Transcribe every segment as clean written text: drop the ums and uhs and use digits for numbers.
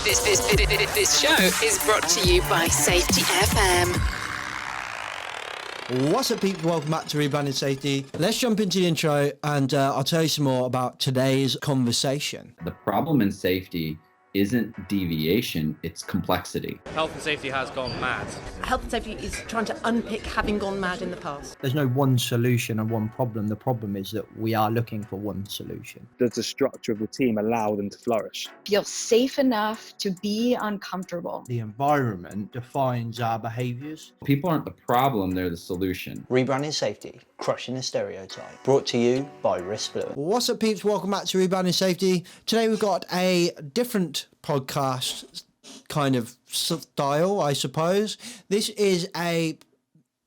This show is brought to you by Safety FM. What's up, people? Welcome back to Rebranding Safety. Let's jump into the intro and I'll tell you some more about today's conversation. The problem in safety isn't deviation, it's complexity. Health and safety has gone mad. Health and safety is trying to unpick having gone mad in the past. There's no one solution and one problem. The problem is that we are looking for one solution. Does the structure of the team allow them to flourish? Feel safe enough to be uncomfortable. The environment defines our behaviours. People aren't the problem, they're the solution. Rebranding Safety, crushing the stereotype. Brought to you by Risk. What's up, peeps? Welcome back to Rebranding Safety. Today we've got a different podcast kind of style, I suppose. This is a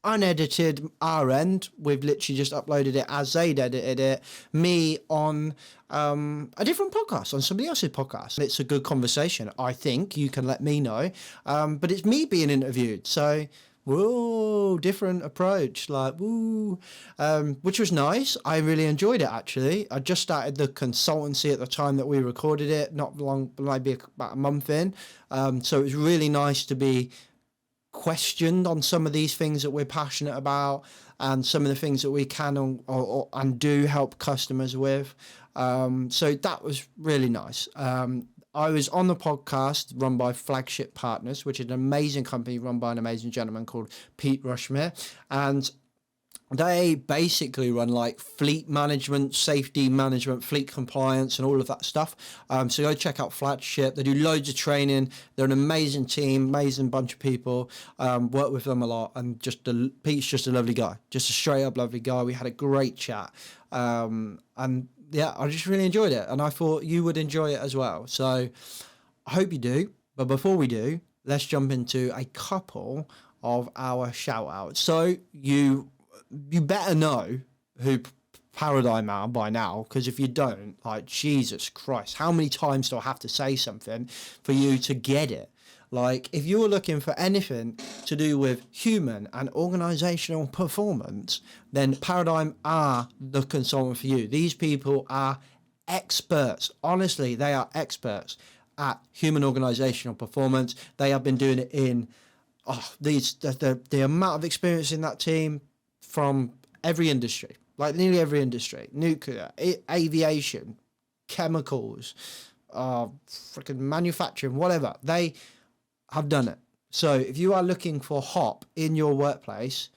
unedited our end. We've literally just uploaded it as they'd edited it. Me on a different podcast, on somebody else's podcast. It's a good conversation, I think. You can let me know. But it's me being interviewed. So, whoa, different approach. Like, woo. Which was nice. I really enjoyed it, actually. I just started the consultancy at the time that we recorded it. Not long, maybe about a month in. So it was really nice to be questioned on some of these things that we're passionate about and some of the things that we can and do help customers with. So that was really nice. I was on the podcast run by Flagship Partners, which is an amazing company run by an amazing gentleman called Pete Rushmer. And they basically run like fleet management, safety management, fleet compliance, and all of that stuff. So go check out Flagship. They do loads of training. They're an amazing team, amazing bunch of people. Work with them a lot. And Pete's just a lovely guy, just a straight up lovely guy. We had a great chat. And yeah, I just really enjoyed it. And I thought you would enjoy it as well. So I hope you do. But before we do, let's jump into a couple of our shout outs. So you better know who Paradigm are by now, because if you don't, like, Jesus Christ, how many times do I have to say something for you to get it? Like, if you're looking for anything to do with human and organizational performance, then Paradigm are the consultant for you. These people are experts. Honestly, they are experts at human organizational performance. They have been doing it in the amount of experience in that team from every industry, like nearly every industry, nuclear, aviation, chemicals, freaking manufacturing, whatever. They have done it. So if you are looking for hop in your workplace,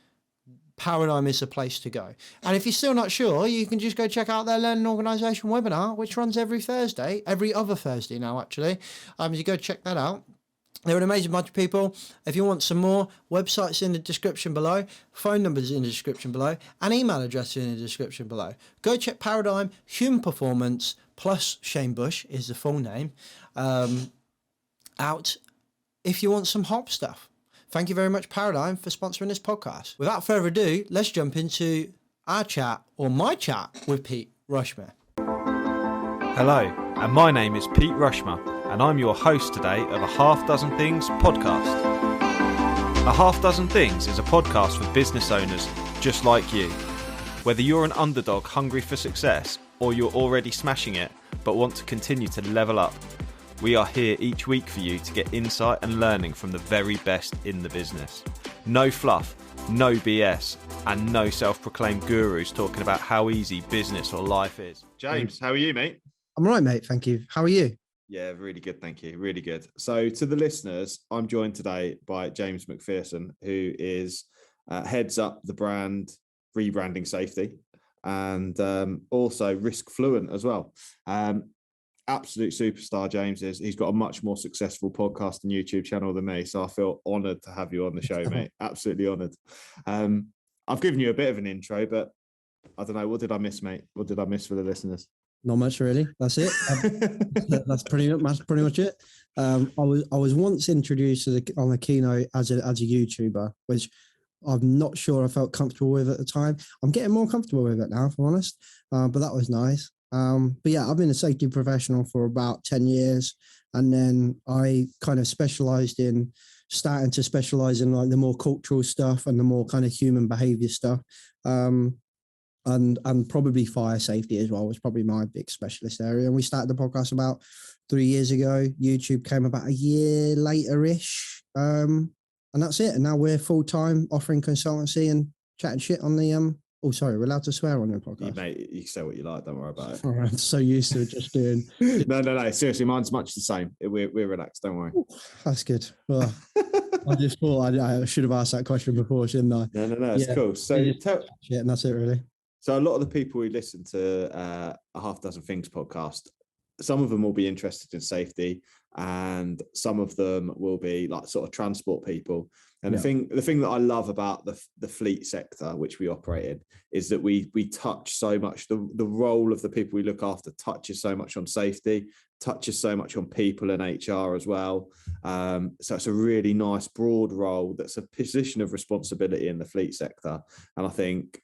Paradigm is the place to go. And if you're still not sure, you can just go check out their Learning Organisation webinar, which runs every other Thursday now, actually. You go check that out. They're an amazing bunch of people. If you want some more, websites in the description below, phone numbers in the description below, and email address in the description below. Go check Paradigm, Human Performance, plus Shane Bush is the full name, out if you want some hop stuff. Thank you very much, Paradigm, for sponsoring this podcast. Without further ado, let's jump into our chat, or my chat, with Pete Rushmer. Hello, and my name is Pete Rushmer, and I'm your host today of A Half Dozen Things podcast. A Half Dozen Things is a podcast for business owners just like you. Whether you're an underdog hungry for success, or you're already smashing it but want to continue to level up, we are here each week for you to get insight and learning from the very best in the business. No fluff, no BS, and no self-proclaimed gurus talking about how easy business or life is. James, how are you, mate? I'm all right, mate. Thank you. How are you? Yeah, really good. Thank you. Really good. So to the listeners, I'm joined today by James MacPherson, who is heads up the brand Rebranding Safety and also Risk Fluent as well. Absolute superstar, James is. He's got a much more successful podcast and YouTube channel than me, so I feel honoured to have you on the show, mate. Absolutely honoured. I've given you a bit of an intro, but I don't know. What did I miss, mate? What did I miss for the listeners? Not much, really. That's it. That's pretty much it. I was once introduced on a keynote as a YouTuber, which I'm not sure I felt comfortable with at the time. I'm getting more comfortable with it now, if I'm honest. But that was nice. But yeah, I've been a safety professional for about 10 years. And then I kind of starting to specialize in like the more cultural stuff and the more kind of human behavior stuff. And probably fire safety as well was probably my big specialist area. And we started the podcast about 3 years ago. YouTube came about a year later-ish. And that's it. And now we're full-time offering consultancy and chatting shit on the oh, sorry, we're allowed to swear on your podcast. Mate, you can say what you like. Don't worry about it. All right, I'm so used to just doing. No. Seriously, mine's much the same. We're relaxed. Don't worry. That's good. Well, I just thought I should have asked that question before, shouldn't I? No. It's cool. So and that's it, really. So a lot of the people who listen to a Half Dozen Things podcast, some of them will be interested in safety, and some of them will be like sort of transport people. And the thing that I love about the fleet sector, which we operate in, is that we touch so much. The role of the people we look after touches so much on safety, touches so much on people and HR as well. So it's a really nice broad role that's a position of responsibility in the fleet sector. And I think,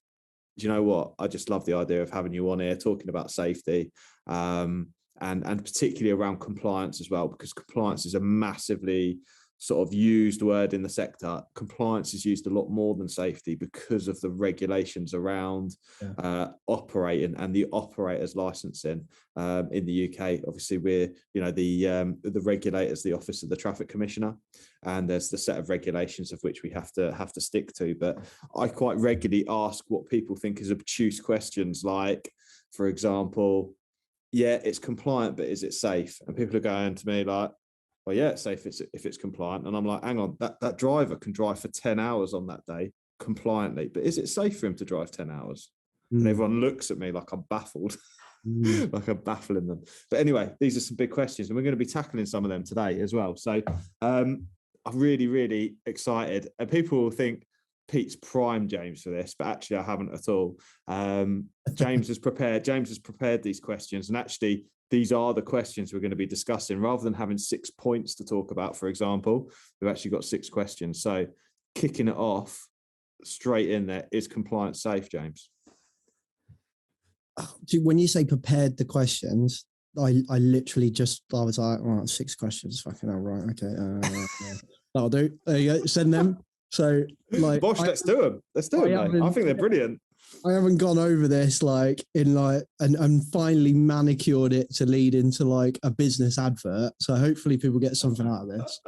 do you know what? I just love the idea of having you on here talking about safety, and particularly around compliance as well, because compliance is a massively sort of used word in the sector. Compliance is used a lot more than safety because of the regulations around operating and the operator's licensing in the UK. Obviously, we're the regulators, the Office of the Traffic Commissioner, and there's the set of regulations of which we have to stick to. But I quite regularly ask what people think is obtuse questions, like, for example, yeah, it's compliant, but is it safe? And people are going to me like, well, yeah, it's safe if it's compliant. And I'm like, hang on, that driver can drive for 10 hours on that day compliantly, but is it safe for him to drive 10 hours? And everyone looks at me like I'm baffled, like I'm baffling them. But anyway, these are some big questions, and we're going to be tackling some of them today as well. So I'm really, really excited. And people will think Pete's primed James for this, but actually I haven't at all. James has prepared these questions, and actually these are the questions we're going to be discussing. Rather than having 6 points to talk about, for example, we've actually got 6 questions. So kicking it off straight in there, is compliance safe, James? When you say prepared the questions, I literally I was like, all right, 6 questions. Fucking hell, right. Okay. That'll do. There you go. Send them. So like, Bosh, let's do them. Let's do them, mate. I think they're brilliant. I haven't gone over this and finally manicured it to lead into like a business advert. So hopefully people get something out of this.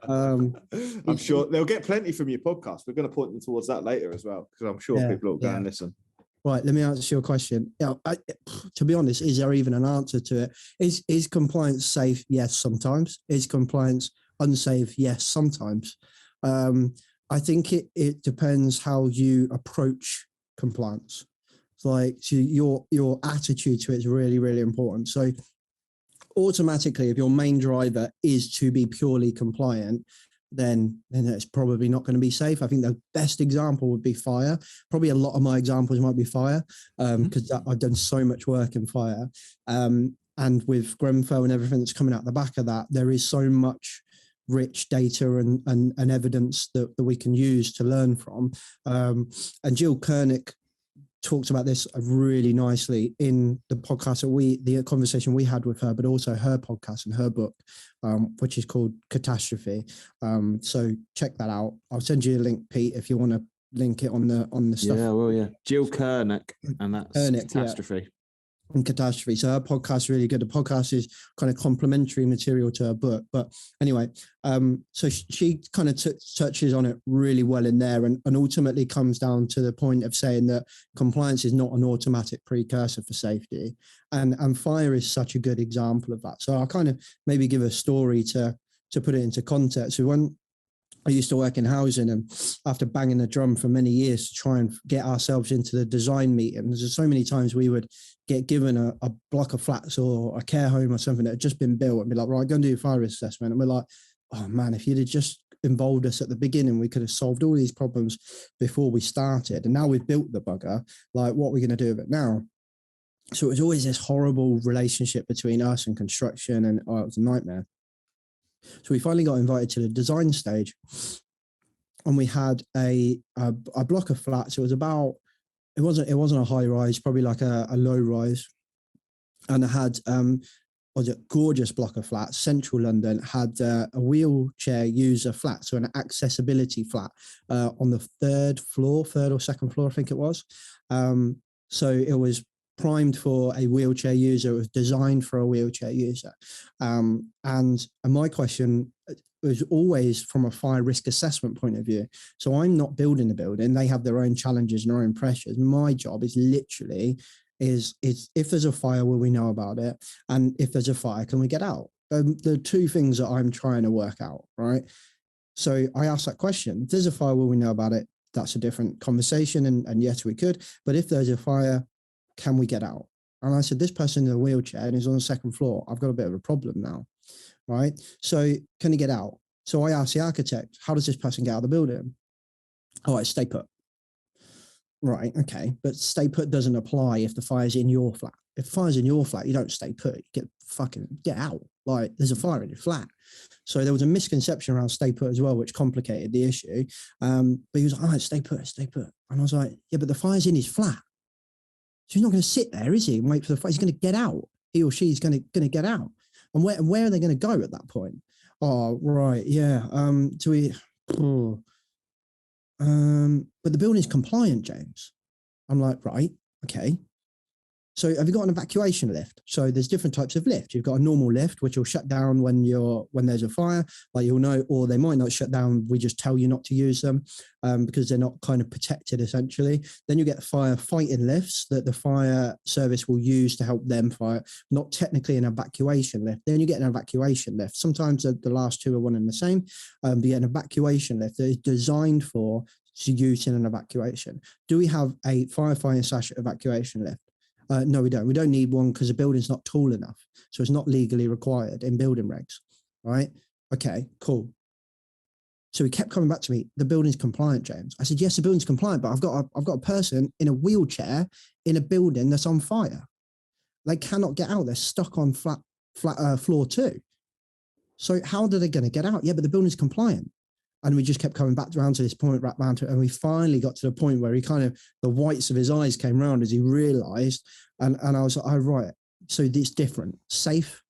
I'm sure they'll get plenty from your podcast. We're going to point them towards that later as well, because I'm sure people will go and listen. Right, let me answer your question. To be honest, is there even an answer to it? Is compliance safe? Yes, sometimes. Is compliance unsafe? Yes, sometimes. I think it depends how you approach compliance. So your attitude to it is really, really important. So automatically, if your main driver is to be purely compliant, then it's probably not going to be safe. I think the best example would be fire. Probably a lot of my examples might be fire, because I've done so much work in fire. And with Grenfell and everything that's coming out the back of that, there is so much rich data and evidence that we can use to learn from. And Jill Kernick talked about this really nicely in the podcast the conversation we had with her, but also her podcast and her book, which is called Catastrophe. So check that out. I'll send you a link, Pete, if you want to link it on the stuff. Yeah, well, yeah. Jill Kernick, and that's Catastrophe. Yeah. And Catastrophe. So her podcast is really good. The podcast is kind of complementary material to her book. But anyway, so she kind of touches on it really well in there, and ultimately comes down to the point of saying that compliance is not an automatic precursor for safety. And fire is such a good example of that. So I'll kind of maybe give a story to put it into context. So when I used to work in housing, and after banging the drum for many years to try and get ourselves into the design meetings, there's so many times we would get given a block of flats or a care home or something that had just been built and be like, right, go and do a fire risk assessment. And we're like, oh man, if you'd have just involved us at the beginning, we could have solved all these problems before we started. And now we've built the bugger, like, what are we going to do with it now? So it was always this horrible relationship between us and construction, and it was a nightmare. So we finally got invited to the design stage, and we had a block of flats. It was it wasn't a high rise, probably like a low rise, and it had was a gorgeous block of flats. Central London had a wheelchair user flat, so an accessibility flat on the third or second floor, I think it was. So it was primed for a wheelchair user. It was designed for a wheelchair user. And my question was always from a fire risk assessment point of view. So I'm not building the building. They have their own challenges and their own pressures. My job is literally is if there's a fire, will we know about it? And if there's a fire, can we get out? The two things that I'm trying to work out, right? So I asked that question. If there's a fire, will we know about it? That's a different conversation. And yes, we could. But if there's a fire, can we get out? And I said, this person in a wheelchair and is on the second floor. I've got a bit of a problem now, right? So can he get out? So I asked the architect, how does this person get out of the building? Oh, I stay put. Right, okay. But stay put doesn't apply if the fire's in your flat. If the fire's in your flat, you don't stay put. You get out. Like, there's a fire in your flat. So there was a misconception around stay put as well, which complicated the issue. But he was like, oh, stay put. And I was like, yeah, but the fire's in his flat. So he's not going to sit there, is he, and wait for the fire? He's going to get out. He or she's going to get out. And where are they going to go at that point? Oh, right, yeah. But the building's compliant, James. I'm like, right, okay. So have you got an evacuation lift? So there's different types of lift. You've got a normal lift, which will shut down when there's a fire, like you'll know, or they might not shut down. We just tell you not to use them because they're not kind of protected essentially. Then you get firefighting lifts that the fire service will use to help them fight, not technically an evacuation lift. Then you get an evacuation lift. Sometimes the last two are one and the same, but you get an evacuation lift that is designed for use in an evacuation. Do we have a firefighting / evacuation lift? No, we don't. We don't need one because the building's not tall enough. So it's not legally required in building regs, right? Okay, cool. So he kept coming back to me, the building's compliant, James. I said, yes, the building's compliant, but I've got a person in a wheelchair in a building that's on fire. They cannot get out. They're stuck on flat floor 2. So how are they going to get out? Yeah, but the building's compliant. And we just kept coming back around to this point, back round to it. And we finally got to the point where he kind of, the whites of his eyes came round as he realized. And I was like, oh, right. So it's different. Safe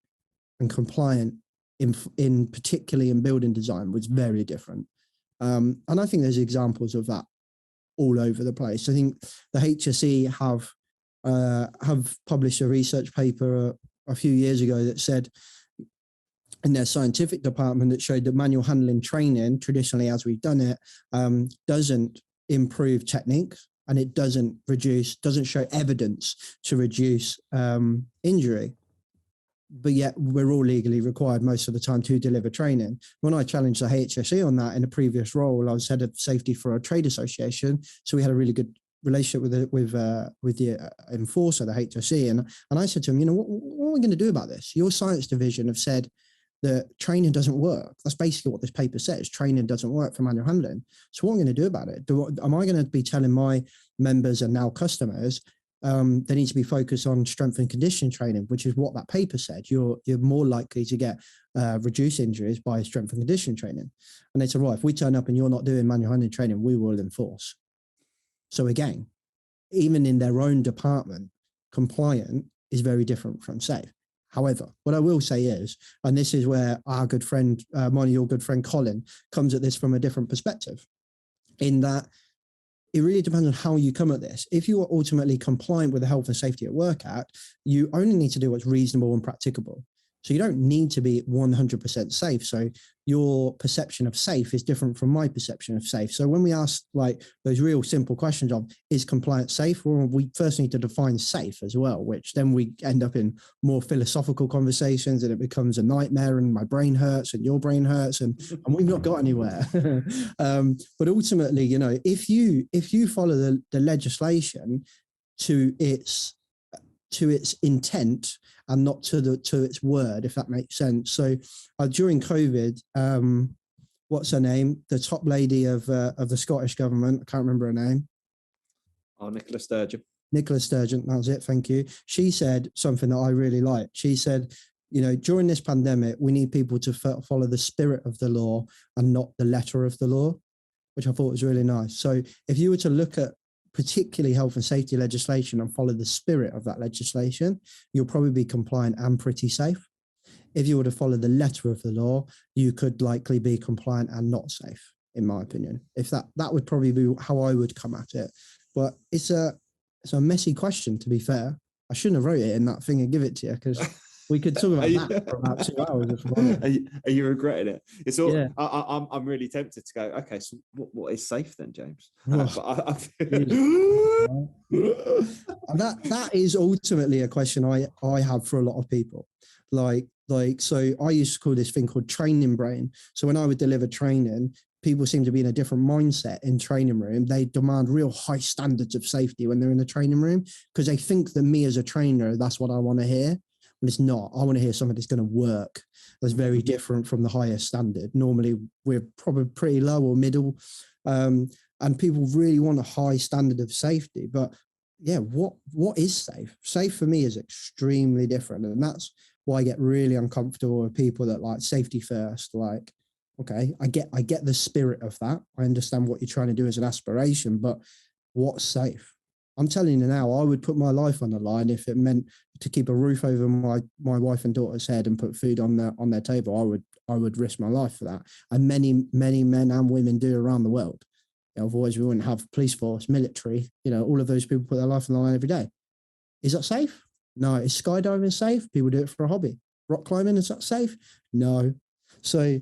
and compliant in particularly in building design was very different. And I think there's examples of that all over the place. I think the HSE have published a research paper a few years ago that said, in their scientific department, that showed that manual handling training, traditionally as we've done it, doesn't improve technique, and it doesn't show evidence to reduce injury. But yet we're all legally required most of the time to deliver training. When I challenged the HSE on that in a previous role, I was head of safety for a trade association. So we had a really good relationship with the enforcer, the HSE. And I said to him, what are we going to do about this? Your science division have said that training doesn't work. That's basically what this paper says. Training doesn't work for manual handling. So what am I going to do about it? Am I going to be telling my members and now customers they need to be focused on strength and conditioning training, which is what that paper said? You're more likely to get reduced injuries by strength and conditioning training. And they said, right, if we turn up and you're not doing manual handling training, we will enforce. So again, even in their own department, compliant is very different from safe. However, what I will say is, and this is where our good friend, mine, your good friend Colin, comes at this from a different perspective, in that it really depends on how you come at this. If you are ultimately compliant with the Health and Safety at Work Act, you only need to do what's reasonable and practicable. So you don't need to be 100% safe. So your perception of safe is different from my perception of safe. So when we ask like those real simple questions of, is compliance safe? Well, we first need to define safe as well, which then we end up in more philosophical conversations and it becomes a nightmare and my brain hurts and your brain hurts and we've not got anywhere. But ultimately, if you follow the legislation to its intent and not to its word, if that makes sense. So during COVID, what's her name? The top lady of the Scottish government, I can't remember her name. Oh, Nicola Sturgeon. Nicola Sturgeon, that was it, thank you. She said something that I really liked. She said, during this pandemic, we need people to follow the spirit of the law and not the letter of the law, which I thought was really nice. So if you were to look at particularly health and safety legislation and follow the spirit of that legislation, you'll probably be compliant and pretty safe. If you were to follow the letter of the law, you could likely be compliant and not safe, in my opinion. If that would probably be how I would come at it. But it's a messy question, to be fair. I shouldn't have wrote it in that thing and give it to you, because we could talk about that for about 2 hours. If are you regretting it? It's all. Yeah. I'm really tempted to go. Okay, so what is safe then, James? And that is ultimately a question I have for a lot of people. So I used to call this thing called training brain. So when I would deliver training, people seem to be in a different mindset in training room. They demand real high standards of safety when they're in the training room, because they think that me as a trainer, that's what I want to hear. But it's not. I want to hear something that's going to work. That's very different from the highest standard. Normally, we're probably pretty low or middle. And people really want a high standard of safety. But yeah, what is safe? Safe for me is extremely different. And that's why I get really uncomfortable with people that like safety first. Like, okay, I get the spirit of that. I understand what you're trying to do as an aspiration, but what's safe? I'm telling you now, I would put my life on the line if it meant to keep a roof over my wife and daughter's head and put food on their table. I would risk my life for that. And many men and women do around the world. Otherwise, we wouldn't have police force, military. All of those people put their life on the line every day. Is that safe? No. Is skydiving safe? People do it for a hobby. Rock climbing, is that safe? No. So,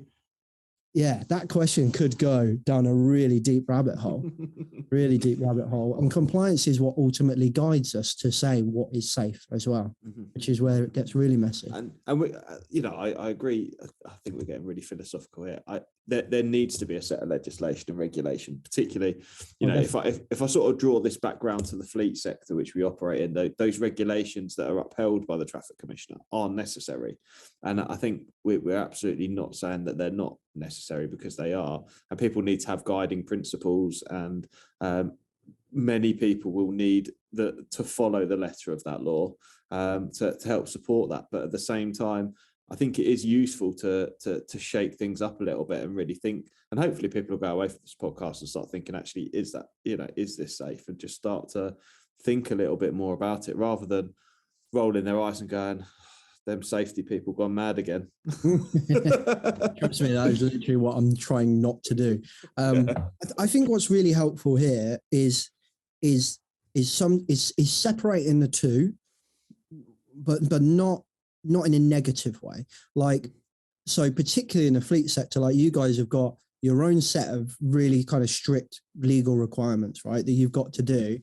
yeah, that question could go down a really deep rabbit hole, And compliance is what ultimately guides us to say what is safe as well, which is where it gets really messy. And we, I agree. I think we're getting really philosophical here. There needs to be a set of legislation and regulation, particularly, if I sort of draw this background to the fleet sector, which we operate in, those regulations that are upheld by the traffic commissioner are necessary. And I think we're absolutely not saying that they're not necessary, because they are. And people need to have guiding principles, and many people will need to follow the letter of that law to help support that. But at the same time, I think it is useful to shake things up a little bit and really think, and hopefully people will go away from this podcast and start thinking, actually, is this safe? And just start to think a little bit more about it, rather than rolling their eyes and going, them safety people gone mad again. Trust me, that is literally what I'm trying not to do. I think what's really helpful here is separating the two, but not in a negative way. Like, so particularly in the fleet sector, like you guys have got your own set of really kind of strict legal requirements, right, that you've got to do.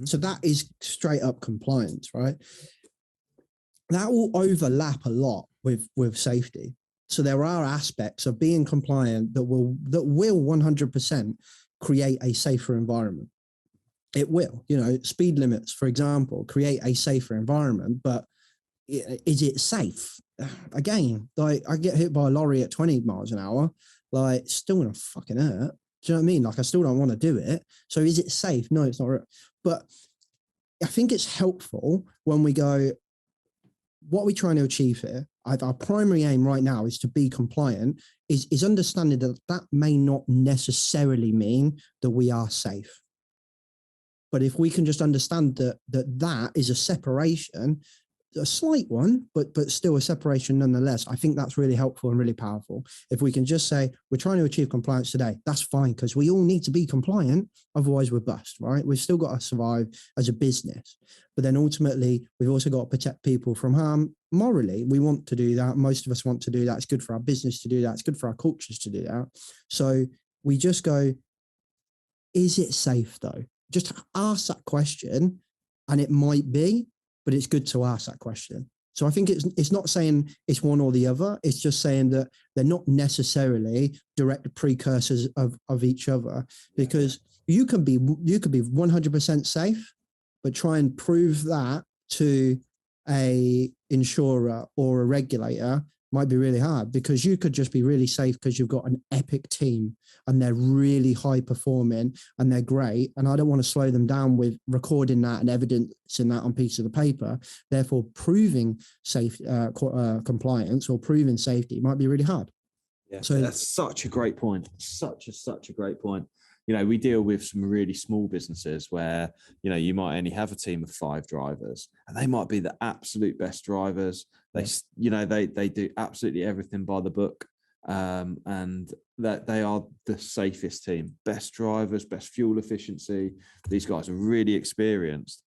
So that is straight up compliance, right? That will overlap a lot with safety. So there are aspects of being compliant that will 100% create a safer environment. It will, speed limits, for example, create a safer environment, but is it safe? Again, like I get hit by a lorry at 20 miles an hour, like still gonna fucking hurt. Do you know what I mean? Like I still don't want to do it. So is it safe? No, it's not. But I think it's helpful when we go, what are we trying to achieve here? Our primary aim right now is to be compliant, is understanding that may not necessarily mean that we are safe. But if we can just understand that is a separation, a slight one, but still a separation nonetheless, I think that's really helpful and really powerful. If we can just say, we're trying to achieve compliance today, that's fine, because we all need to be compliant, otherwise we're bust, right? We've still got to survive as a business. But then ultimately, we've also got to protect people from harm morally. We want to do that. Most of us want to do that. It's good for our business to do that. It's good for our cultures to do that. So we just go, is it safe though? Just ask that question, and it might be, but it's good to ask that question. So I think it's not saying it's one or the other. It's just saying that they're not necessarily direct precursors of each other, because you could be 100% safe, but try and prove that to a insurer or a regulator might be really hard, because you could just be really safe because you've got an epic team and they're really high performing and they're great. And I don't want to slow them down with recording that and evidencing that on piece of the paper. Therefore, proving safe compliance or proving safety might be really hard. Yeah, so that's such a great point. Such a great point. We deal with some really small businesses where, you might only have a team of 5 drivers, and they might be the absolute best drivers. They do absolutely everything by the book. And that they are the safest team, best drivers, best fuel efficiency. These guys are really experienced.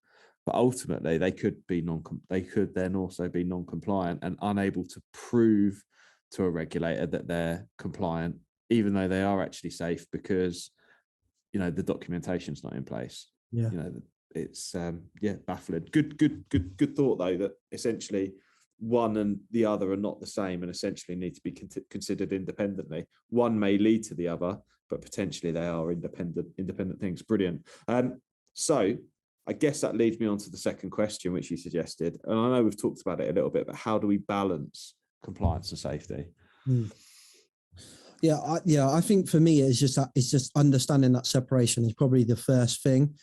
but ultimately they could then also be non-compliant and unable to prove to a regulator that they're compliant, even though they are actually safe, because the documentation's not in place. Yeah. It's baffling. Good thought though, that essentially one and the other are not the same and essentially need to be considered independently. One may lead to the other, but potentially they are independent things. Brilliant. So I guess that leads me on to the second question, which you suggested, and I know we've talked about it a little bit, but how do we balance compliance and safety? I think for me it's just understanding that separation is probably the first thing.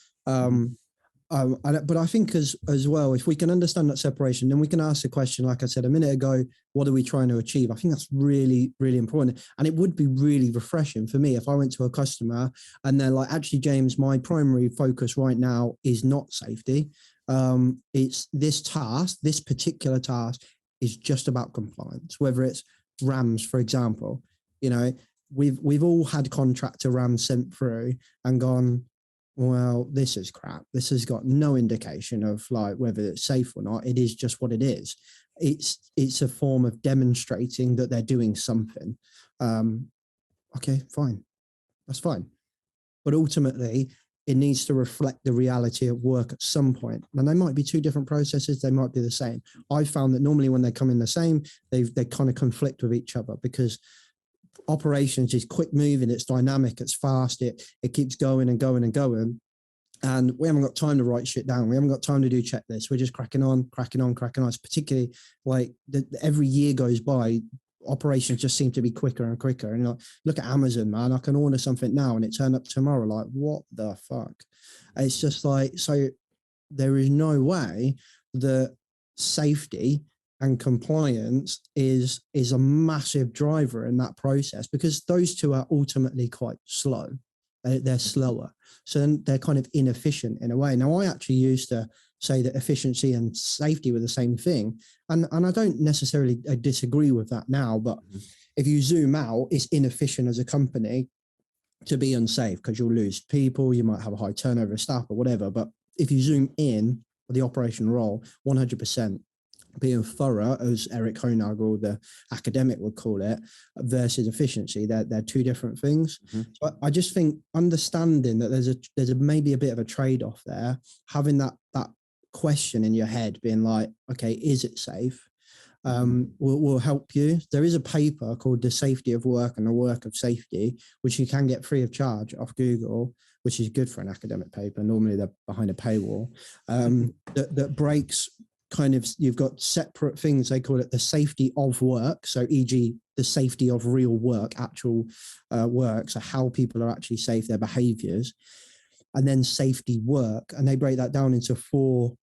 But I think as well, if we can understand that separation, then we can ask the question, like I said a minute ago, what are we trying to achieve? I think that's really, really important. And it would be really refreshing for me if I went to a customer and they're like, actually, James, my primary focus right now is not safety. It's this particular task is just about compliance, whether it's RAMs, for example. We've all had contractor RAMs sent through and gone, well, this is crap. This has got no indication of like whether it's safe or not. It is just what it is. It's a form of demonstrating that they're doing something. Okay, fine. That's fine. But ultimately, it needs to reflect the reality of work at some point. And they might be two different processes. They might be the same. I found that normally when they come in the same, they kind of conflict with each other, because operations is quick moving, it's dynamic, it's fast, it keeps going and going and going. And we haven't got time to write shit down. We haven't got time to do checklists. We're just cracking on. It's particularly like every year goes by, operations just seem to be quicker and quicker. And look at Amazon, man. I can order something now and it turned up tomorrow. Like, what the fuck? It's just like, so there is no way that safety and compliance is a massive driver in that process, because those two are ultimately quite slow. They're slower. So then they're kind of inefficient in a way. Now, I actually used to say that efficiency and safety were the same thing. And I don't necessarily disagree with that now, but if you zoom out, it's inefficient as a company to be unsafe, because you'll lose people, you might have a high turnover of staff or whatever. But if you zoom in the operational role, 100%, being thorough, as Eric Honagel, the academic, would call it, versus efficiency, they're two different things. So I just think understanding that there's maybe a bit of a trade-off there, having that question in your head, being like, okay, is it safe? Will help you. There is a paper called The Safety of Work and the Work of Safety, which you can get free of charge off Google, which is good for an academic paper. Normally they're behind a paywall. That breaks kind of, you've got separate things. They call it the safety of work. So e.g. the safety of real work, actual work. So how people are actually safe, their behaviors, and then safety work. And they break that down into four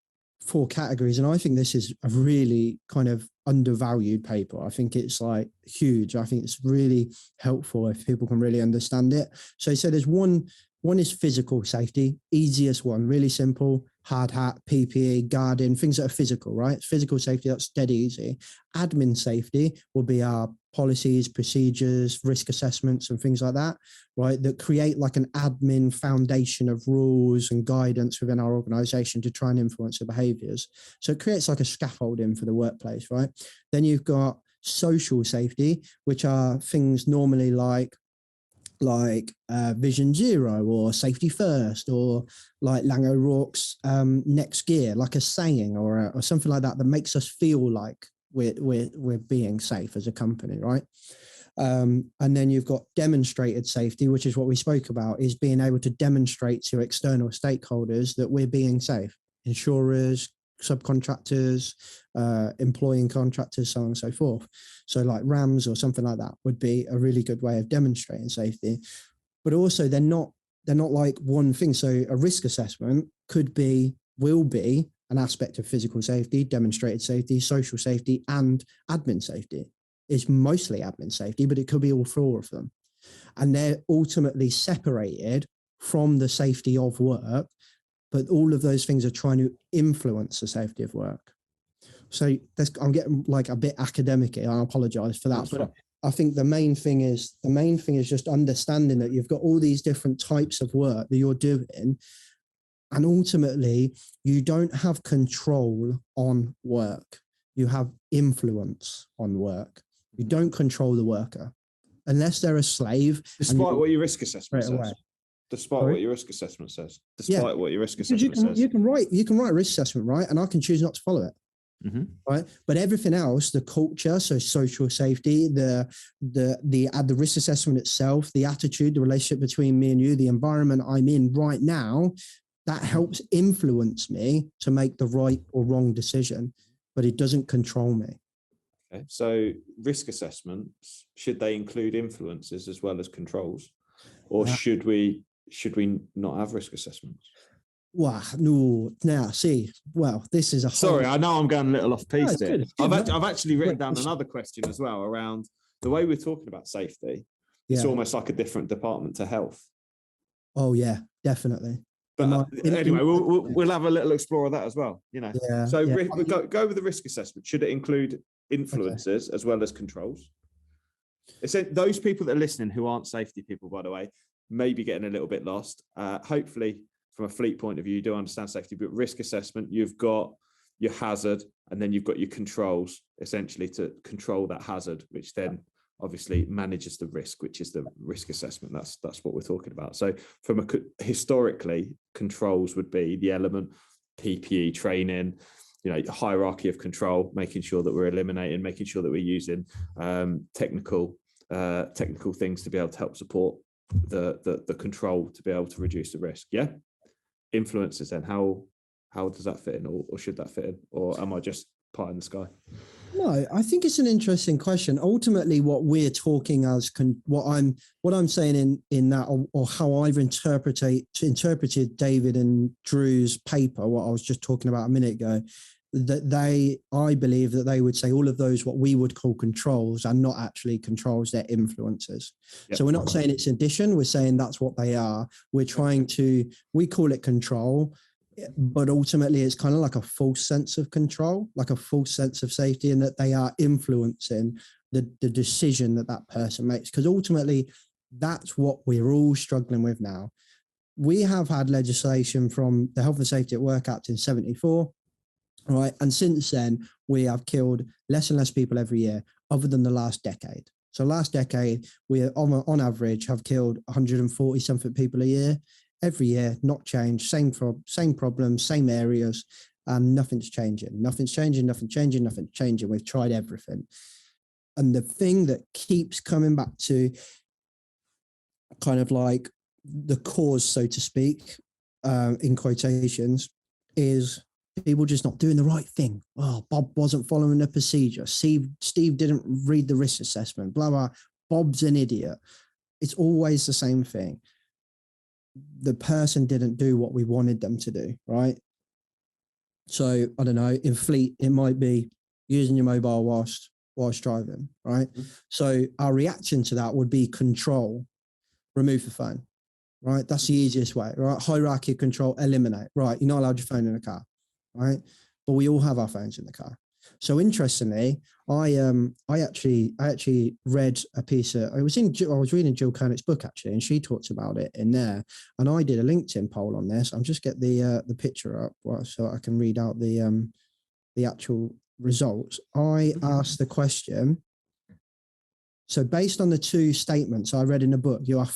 categories. And I think this is a really kind of undervalued paper. I think it's like huge. I think it's really helpful if people can really understand it. So he said there's one is physical safety, easiest one, really simple, hard hat, PPE, guarding, things that are physical, right? Physical safety, that's dead easy. Admin safety will be our policies, procedures, risk assessments and things like that, right? That create like an admin foundation of rules and guidance within our organization to try and influence the behaviors. So it creates like a scaffolding for the workplace, right? Then you've got social safety, which are things normally like Vision Zero or Safety First, or like Lang O'Rourke's Next Gear, like a saying or something like that makes us feel like we're being safe as a company, right? And then you've got demonstrated safety, which is what we spoke about, is being able to demonstrate to external stakeholders that we're being safe. Insurers, subcontractors, employing contractors, so on and so forth. So like RAMs or something like that would be a really good way of demonstrating safety. But also they're not like one thing. So a risk assessment will be an aspect of physical safety, demonstrated safety, social safety, and admin safety. It's mostly admin safety, but it could be all four of them. And they're ultimately separated from the safety of work, but all of those things are trying to influence the safety of work. So I'm getting like a bit academic here. I apologize for that. But I think the main thing is just understanding that you've got all these different types of work that you're doing, And ultimately, you don't have control on work. You have influence on work. You don't control the worker unless they're a slave. Despite what your risk assessment says. Away. Despite Sorry? what your risk assessment says. Despite what your risk assessment says. You can write a risk assessment, right? And I can choose not to follow it. Mm-hmm. Right, but everything else, the culture, so social safety, the risk assessment itself, the attitude, the relationship between me and you, the environment I'm in right now, that helps influence me to make the right or wrong decision, but it doesn't control me. Okay, so risk assessments, should they include influences as well as controls, or should we not have risk assessments? Wow, no. Now, see, well, this is a sorry. I know I'm going a little off piece here. Good. I've actually written down another question as well around the way we're talking about safety. It's almost like a different department to health. Oh yeah, definitely. But anyway, we'll have a little explore of that as well. You know. Yeah. So go with the risk assessment. Should it include influences as well as controls? Those people that are listening who aren't safety people, by the way, may be getting a little bit lost. Hopefully, from a fleet point of view, you do understand safety, but risk assessment, you've got your hazard, and then you've got your controls, essentially to control that hazard, which then obviously manages the risk, which is the risk assessment. That's what we're talking about. So from historically, controls would be the element, PPE training, hierarchy of control, making sure that we're eliminating, making sure that we're using technical things to be able to help support the control to be able to reduce the risk. Yeah. Influences then, how does that fit in, or should that fit in, or am I just pie in the sky? No, I think it's an interesting question. Ultimately, what we're talking as what I'm saying in that, or how I've interpreted David and Drew's paper, what I was just talking about a minute ago, that I believe that they would say all of those what we would call controls are not actually controls, they're influences. Yep. So we're not saying it's addition, we're saying that's what they are. We call it control, but ultimately it's kind of like a false sense of control, like a false sense of safety, in that they are influencing the decision that person makes. Because ultimately that's what we're all struggling with now. We have had legislation from the Health and Safety at Work Act in 74. Right. And since then, we have killed less and less people every year, other than the last decade. So last decade, we on average have killed 140 something people a year, every year, not changed, same problems, same areas, and nothing's changing. Nothing's changing. We've tried everything. And the thing that keeps coming back to kind of like the cause, so to speak, in quotations, is people just not doing the right thing. Oh, Bob wasn't following the procedure. Steve didn't read the risk assessment, blah, blah. Bob's an idiot. It's always the same thing. The person didn't do what we wanted them to do, right? So, I don't know, in fleet, it might be using your mobile whilst driving, right? Mm-hmm. So our reaction to that would be control, remove the phone, right? That's the easiest way, right? Hierarchy of control, eliminate, right? You're not allowed your phone in the car. Right, but we all have our phones in the car. So interestingly, I actually read a piece of, I was reading Jill Kernick's book actually, and she talks about it in there. And I did a LinkedIn poll on this. I'll just get the picture up so I can read out the actual results. I asked the question. So based on the two statements I read in the book, you are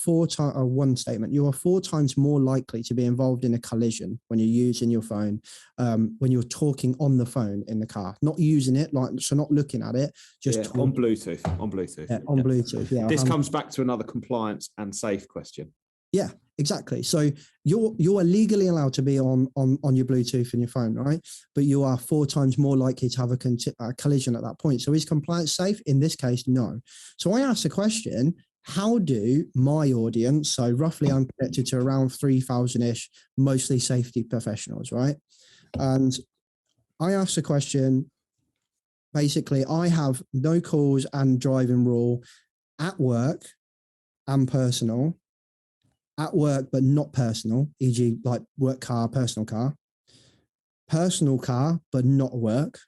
one statement, you are 4 times more likely to be involved in a collision when you're using your phone, when you're talking on the phone in the car, not using it, so not looking at it, just on Bluetooth. Yeah, on Bluetooth. Yeah. This comes back to another compliance and safe question. Yeah, exactly. So you're legally allowed to be on your Bluetooth in your phone, right? But you are 4 times more likely to have a collision at that point. So is compliance safe? In this case, no. So I asked the question, how do my audience, so roughly I'm connected to around 3,000-ish, mostly safety professionals, right? And I asked the question, basically, I have no calls and driving rule at work and personal. At work, but not personal, e.g. like work car, personal car, but not work,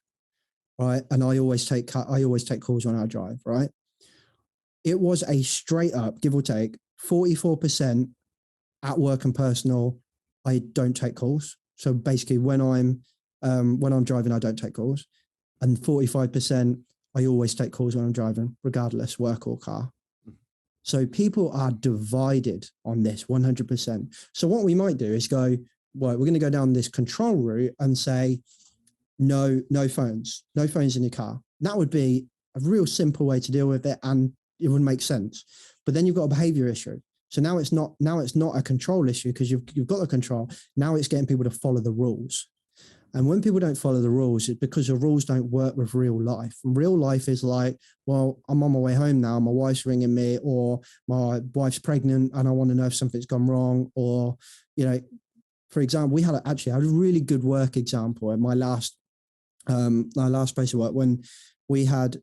right? And I always take calls when I drive, right? It was a straight up, give or take, 44% at work and personal, I don't take calls. So basically, when I'm driving, I don't take calls, and 45% I always take calls when I'm driving, regardless work or car. So people are divided on this 100%. So what we might do is go, well, we're going to go down this control route and say, no phones in your car. That would be a real simple way to deal with it, and it would make sense. But then you've got a behavior issue. So now it's not a control issue because you've got the control. Now it's getting people to follow the rules. And when people don't follow the rules, it's because the rules don't work with real life. And real life is like, well, I'm on my way home now. My wife's ringing me, or my wife's pregnant and I want to know if something's gone wrong. Or, you know, for example, we had a really good work example at my last place of work, when we had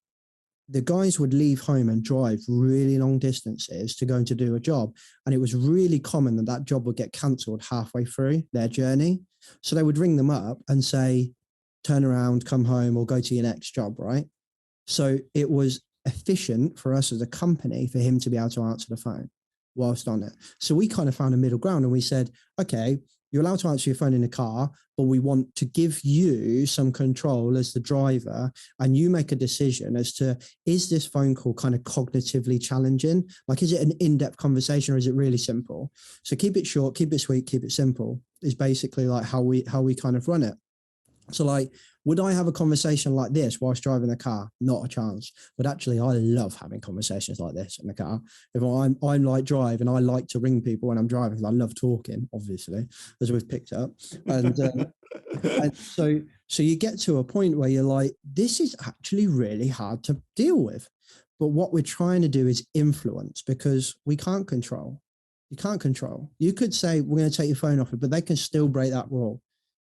the guys would leave home and drive really long distances to go and to do a job. And it was really common that job would get cancelled halfway through their journey. So they would ring them up and say, turn around, come home, or go to your next job, right? So it was efficient for us as a company for him to be able to answer the phone whilst on it. So we kind of found a middle ground, and we said, okay, you're allowed to answer your phone in the car, but we want to give you some control as the driver, and you make a decision as to, is this phone call kind of cognitively challenging? Like, is it an in-depth conversation, or is it really simple? So keep it short, keep it sweet, keep it simple is basically like how we kind of run it. So like, would I have a conversation like this whilst driving the car? Not a chance. But actually, I love having conversations like this in the car. If I'm like driving, I like to ring people when I'm driving because I love talking, obviously, as we've picked up. And, and so you get to a point where you're like, this is actually really hard to deal with. But what we're trying to do is influence, because we can't control. You can't control. You could say, we're going to take your phone off it, but they can still break that rule.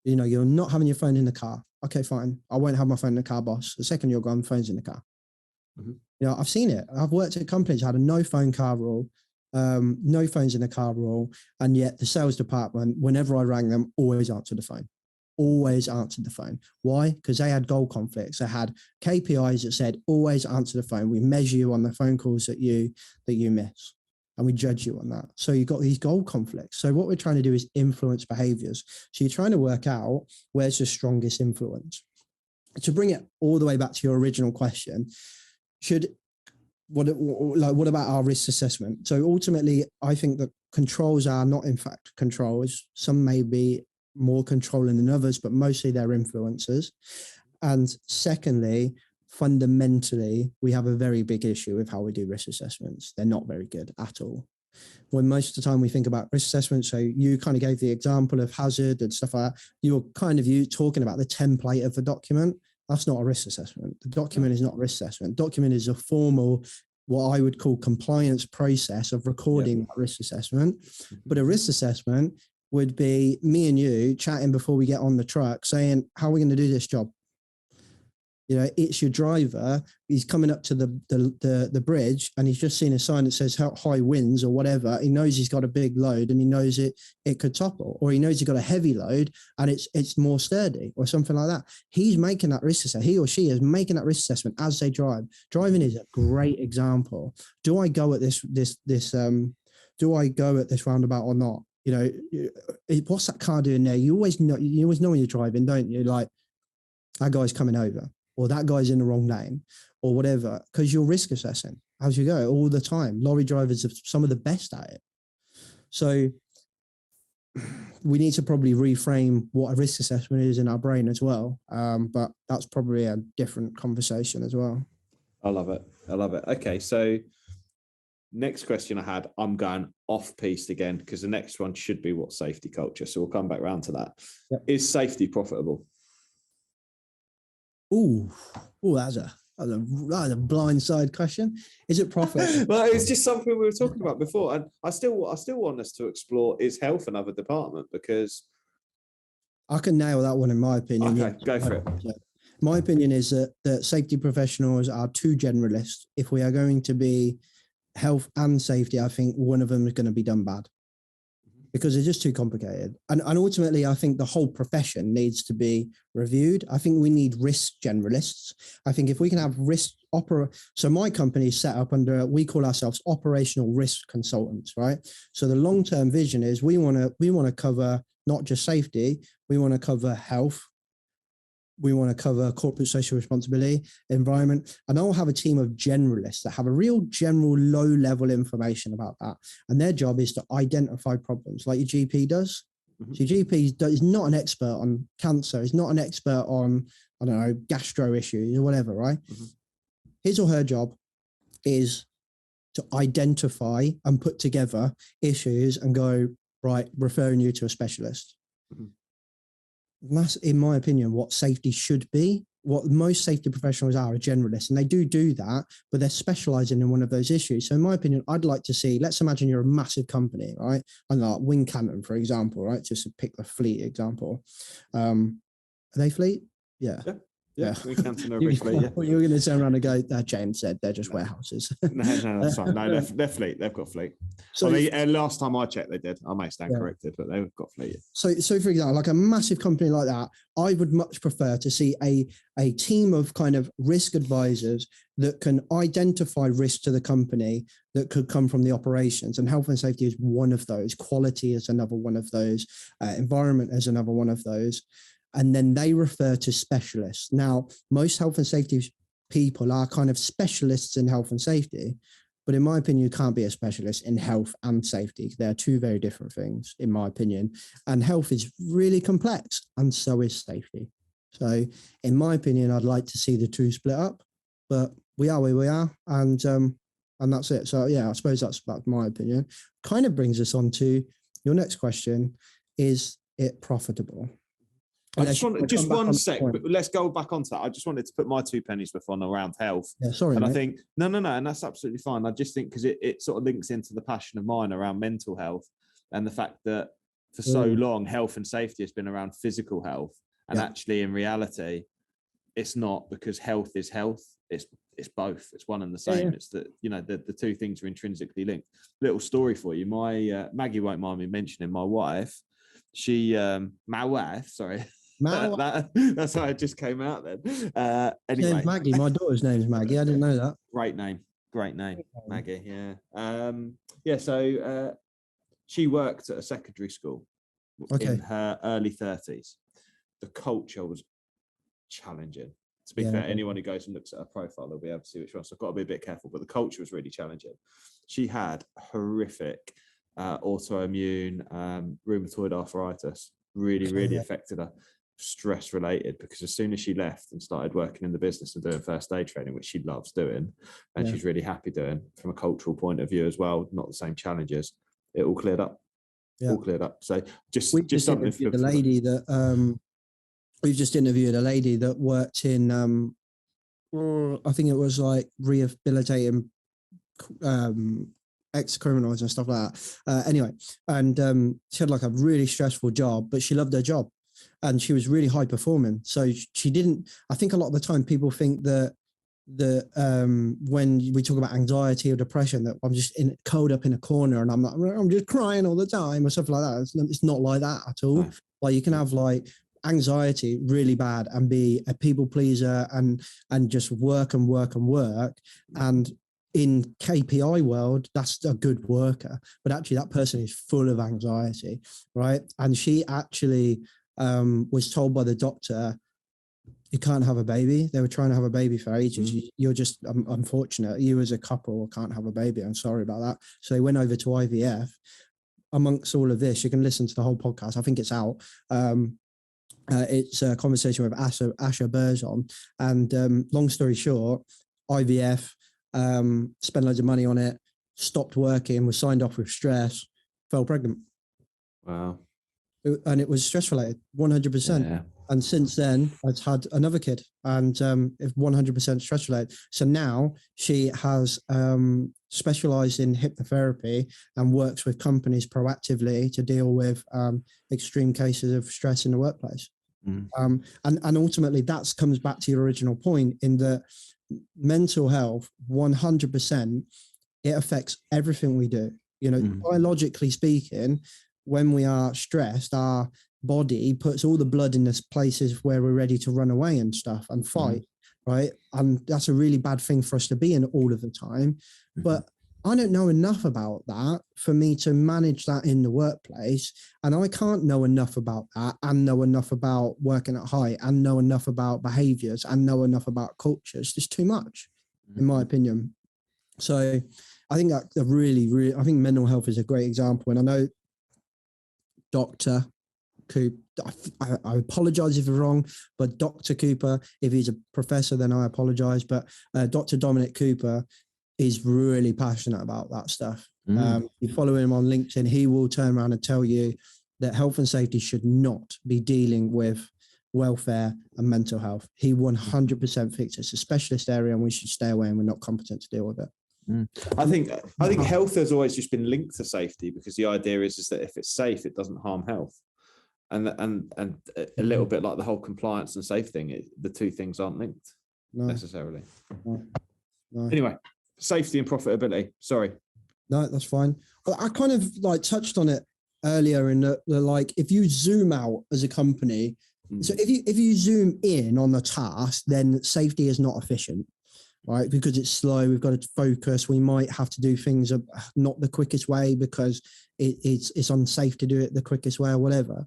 You know, you're not having your phone in the car. Okay, fine. I won't have my phone in the car, boss. The second you're gone, phone's in the car. Mm-hmm. You know, I've seen it. I've worked at companies had a no phone car rule, no phones in the car rule. And yet the sales department, whenever I rang them, always answered the phone. Always answered the phone. Why? Because they had goal conflicts. They had KPIs that said, always answer the phone. We measure you on the phone calls that you miss, and we judge you on that. So you've got these goal conflicts. So what we're trying to do is influence behaviors. So you're trying to work out where's the strongest influence. To bring it all the way back to your original question, what about our risk assessment? So ultimately, I think that controls are not in fact controls. Some may be more controlling than others, but mostly they're influencers. And secondly, fundamentally, we have a very big issue with how we do risk assessments. They're not very good at all. When most of the time we think about risk assessments, so you kind of gave the example of hazard and stuff like that, you're kind of talking about the template of the document. That's not a risk assessment. The document is not a risk assessment. Document is a formal, what I would call compliance process of recording that risk assessment. But a risk assessment would be me and you chatting before we get on the truck saying, how are we going to do this job? You know, it's your driver. He's coming up to the bridge and he's just seen a sign that says high winds or whatever. He knows he's got a big load and he knows it could topple, or he knows he's got a heavy load and it's more sturdy or something like that. He's making that risk assessment. He or she is making that risk assessment as they drive. Driving is a great example. Do I go at this roundabout or not? You know, what's that car doing there? You always know when you're driving, don't you? Like, that guy's coming over, or that guy's in the wrong lane, or whatever, because you're risk assessing as you go all the time. Lorry drivers are some of the best at it. So we need to probably reframe what a risk assessment is in our brain as well. But that's probably a different conversation as well. I love it. Okay, so next question I had, I'm going off piste again because the next one should be what safety culture. So we'll come back around to that. Yep. Is safety profitable? Oh, that's a blindside question. Is it profitable? Well, it's just something we were talking about before, and I still want us to explore is health another department, because I can nail that one in my opinion. Okay, go for it. My opinion is that safety professionals are too generalist. If we are going to be health and safety, I think one of them is going to be done bad, because it's just too complicated. And ultimately, I think the whole profession needs to be reviewed. I think we need risk generalists. I think if we can have so my company is set up under, we call ourselves operational risk consultants, right? So the long-term vision is we want to cover not just safety. We want to cover health. We want to cover corporate social responsibility, environment, and I'll have a team of generalists that have a real general low-level information about that. And their job is to identify problems like your GP does. So your GP is not an expert on cancer. He's not an expert on, I don't know, gastro issues or whatever, right? His or her job is to identify and put together issues and go, right, referring you to a specialist. That's, in my opinion, what safety should be. What most safety professionals are generalists, and they do that, but they're specializing in one of those issues. So in my opinion, I'd like to see, let's imagine you're a massive company, right? I know, like Wincanton, for example, right? Just to pick the fleet example. Are they fleet? Yeah. Wincanton are a big fleet, yeah. Well, you're going to turn around and go, James said they're just warehouses. No, that's fine. No, they're fleet. They've got fleet. So last time I checked, they did. I may stand corrected, but they've got fleet. So for example, like a massive company like that, I would much prefer to see a team of kind of risk advisors that can identify risk to the company that could come from the operations. And health and safety is one of those. Quality is another one of those. Environment is another one of those. And then they refer to specialists. Now, most health and safety people are kind of specialists in health and safety, but in my opinion, you can't be a specialist in health and safety. They're two very different things, in my opinion. And health is really complex, and so is safety. So, in my opinion, I'd like to see the two split up, but we are where we are, and that's it. So, yeah, I suppose that's my opinion. Kind of brings us on to your next question: is it profitable? I just want just one sec, but let's go back onto that. I just wanted to put my 2 pennies worth on around health. Yeah, sorry, and mate. I think no, and that's absolutely fine. I just think because it sort of links into the passion of mine around mental health and the fact that for so long health and safety has been around physical health, and actually in reality, it's not, because health is health. It's both. It's one and the same. It's that, you know, the two things are intrinsically linked. Little story for you. My Maggie won't mind me mentioning my wife. Sorry. That's how it just came out then. Anyway, name's Maggie. My daughter's name's Maggie. I didn't know that. Great name, Maggie. Yeah. So she worked at a secondary school in her early 30s. The culture was challenging. To be fair, anyone who goes and looks at her profile, they'll be able to see which one. So I've got to be a bit careful. But the culture was really challenging. She had horrific autoimmune rheumatoid arthritis. Really affected her. Stress related, because as soon as she left and started working in the business and doing first aid training, which she loves doing and she's really happy doing, from a cultural point of view as well, not the same challenges, it all cleared up. So just something for the lady that we've just interviewed a lady that worked in I think it was like rehabilitating ex-criminals and stuff like that, anyway, and she had like a really stressful job, but she loved her job and she was really high performing. So she didn't, I think a lot of the time people think that when we talk about anxiety or depression, that I'm just curled up in a corner and I'm just crying all the time or stuff like that. It's not like that at all. No. Like you can have like anxiety really bad and be a people pleaser and just work. And in KPI world, that's a good worker, but actually that person is full of anxiety, right? And she actually was told by the doctor, you can't have a baby. They were trying to have a baby for ages. You're just unfortunate. You as a couple can't have a baby. I'm sorry about that. So they went over to IVF. Amongst all of this, you can listen to the whole podcast. I think it's out. It's a conversation with Asha Burzon. And long story short, IVF, spent loads of money on it, stopped working, was signed off with stress, fell pregnant. Wow. And it was stress related, 100%. Yeah. And since then, I've had another kid, and it's 100% stress related. So now she has specialized in hypnotherapy and works with companies proactively to deal with extreme cases of stress in the workplace. And ultimately, that comes back to your original point in that mental health, 100%, it affects everything we do. You know, biologically speaking, when we are stressed, our body puts all the blood in the places where we're ready to run away and stuff and fight, right? And that's a really bad thing for us to be in all of the time. But I don't know enough about that for me to manage that in the workplace. And I can't know enough about that and know enough about working at height and know enough about behaviors and know enough about cultures. There's too much, in my opinion. So I think that I think mental health is a great example. And I know Dr. Cooper, I apologize if I'm wrong, but Dr. Cooper, if he's a professor, then I apologize. But Dr. Dominic Cooper is really passionate about that stuff. You follow him on LinkedIn, he will turn around and tell you that health and safety should not be dealing with welfare and mental health. He 100% thinks it's a specialist area and we should stay away and we're not competent to deal with it. I think health has always just been linked to safety, because the idea is that if it's safe, it doesn't harm health. And a little bit like the whole compliance and safe thing, the two things aren't linked necessarily. No. Anyway, safety and profitability. Sorry. No, that's fine. I kind of like touched on it earlier in the like, if you zoom out as a company, so if you zoom in on the task, then safety is not efficient, right? Because it's slow. We've got to focus. We might have to do things not the quickest way because it's unsafe to do it the quickest way or whatever.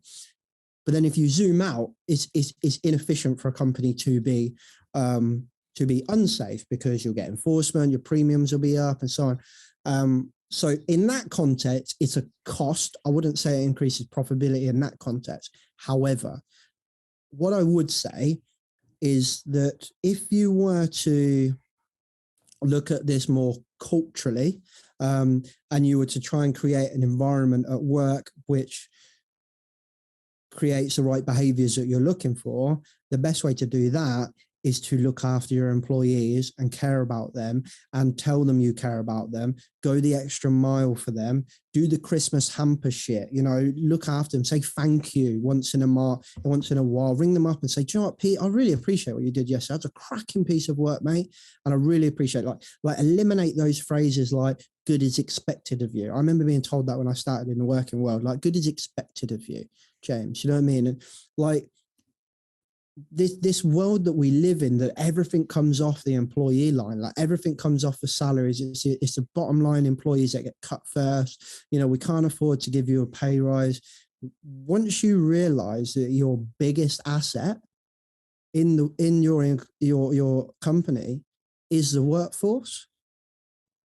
But then if you zoom out, it's inefficient for a company to be unsafe because you'll get enforcement, your premiums will be up and so on. So in that context, it's a cost. I wouldn't say it increases profitability in that context. However, what I would say is that if you were to look at this more culturally, and you were to try and create an environment at work which creates the right behaviors that you're looking for, the best way to do that is to look after your employees and care about them and tell them you care about them, go the extra mile for them, do the Christmas hamper shit, look after them, say thank you once in a while, ring them up and say, do you know what, Pete, I really appreciate what you did yesterday. That's a cracking piece of work, mate. And I really appreciate like eliminate those phrases like good is expected of you. I remember being told that when I started in the working world, like good is expected of you, James, you know what I mean? And like, this world that we live in, that everything comes off the employee line, like everything comes off the salaries. It's the bottom line employees that get cut first. We can't afford to give you a pay rise. Once you realize that your biggest asset in your company is the workforce,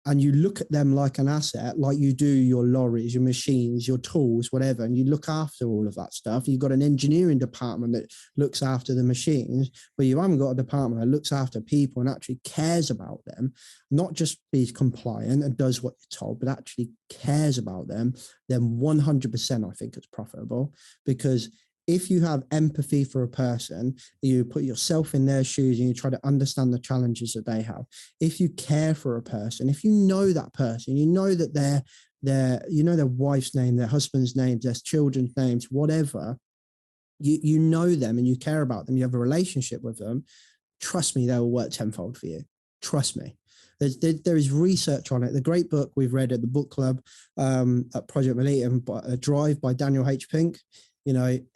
and you look at them like an asset, like you do your lorries, your machines, your tools, whatever, and you look after all of that stuff. You've got an engineering department that looks after the machines, but you haven't got a department that looks after people and actually cares about them, not just be compliant and does what you're told, but actually cares about them, then 100% I think it's profitable. Because if you have empathy for a person, you put yourself in their shoes and you try to understand the challenges that they have. If you care for a person, if you know that person, you know that their wife's name, their husband's name, their children's names, whatever, you know them and you care about them, you have a relationship with them, trust me, they will work tenfold for you. Trust me. There is research on it. The great book we've read at the book club at Project Mollitiam, Drive by Daniel H. Pink,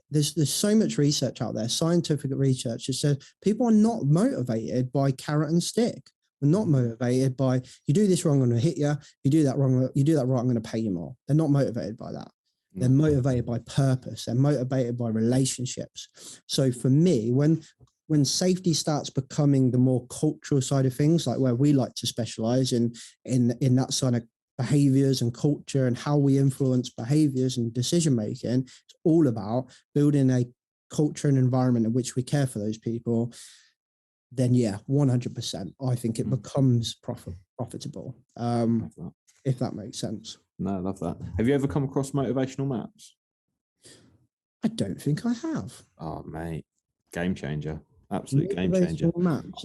there's so much research out there, scientific research that says people are not motivated by carrot and stick. They're not motivated by, you do this wrong, I'm going to hit you. You do that wrong, you do that right, I'm going to pay you more. They're not motivated by that. They're motivated by purpose. They're motivated by relationships. So for me, when safety starts becoming the more cultural side of things, like where we like to specialize in that side of behaviors and culture and how we influence behaviors and decision making, it's all about building a culture and environment in which we care for those people. Then 100% I think it becomes profitable, if that makes sense. No, I love that. Have you ever come across motivational maps? I don't think I have. Oh mate, game changer. Absolute game changer. Maps.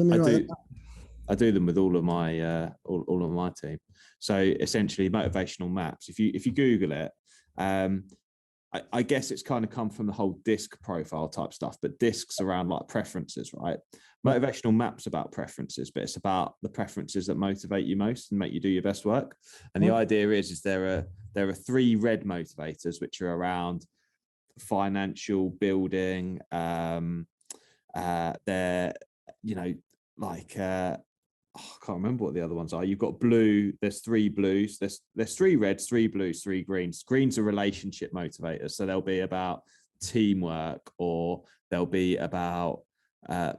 I do them with all of my team. So essentially, motivational maps. If you Google it, I guess it's kind of come from the whole disc profile type stuff, but discs around like preferences, right? Motivational maps about preferences, but it's about the preferences that motivate you most and make you do your best work. And the idea is there are 3 red motivators, which are around financial, building, they're like I can't remember what the other ones are. You've got blue. There's 3 blues. There's 3 reds, 3 blues, 3 greens. Greens are relationship motivators, so they'll be about teamwork, or they'll be about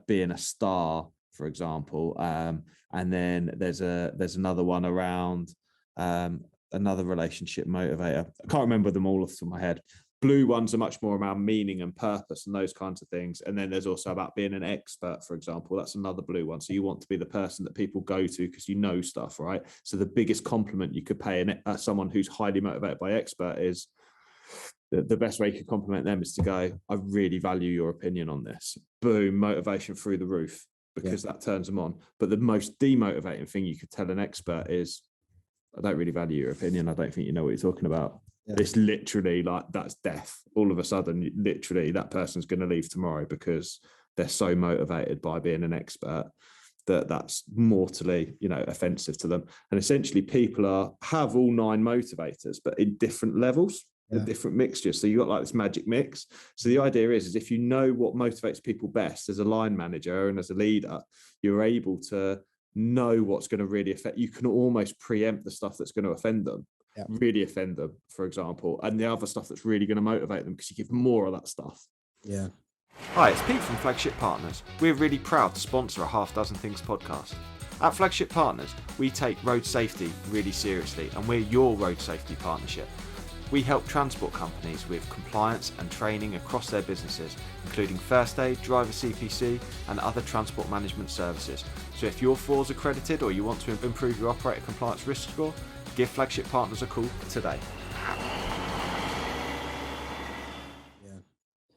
being a star, for example. And then there's another one around another relationship motivator. I can't remember them all off the top of my head. Blue ones are much more around meaning and purpose and those kinds of things. And then there's also about being an expert, for example. That's another blue one. So you want to be the person that people go to because you know stuff, right? So the biggest compliment you could pay someone who's highly motivated by expert is the best way you could compliment them is to go, I really value your opinion on this. Boom, motivation through the roof, because that turns them on. But the most demotivating thing you could tell an expert is, I don't really value your opinion. I don't think you know what you're talking about. Yeah. It's literally like, that's death. All of a sudden, literally, that person's going to leave tomorrow because they're so motivated by being an expert that's mortally, offensive to them. And essentially, people have all 9 motivators, but in different levels, different mixtures. So you've got like this magic mix. So the idea is if you know what motivates people best as a line manager and as a leader, you're able to know what's going to really affect. You can almost preempt the stuff that's going to offend them. Really offend them, for example, and the other stuff that's really going to motivate them because you give more of that stuff. Yeah. Hi, it's Pete from Flagship Partners. We're really proud to sponsor a Half Dozen Things podcast. At Flagship Partners, we take road safety really seriously, and we're your road safety partnership. We help transport companies with compliance and training across their businesses, including first aid, driver CPC, and other transport management services. So if you're FORS accredited or you want to improve your operator compliance risk score, give Flagship Partners a call today.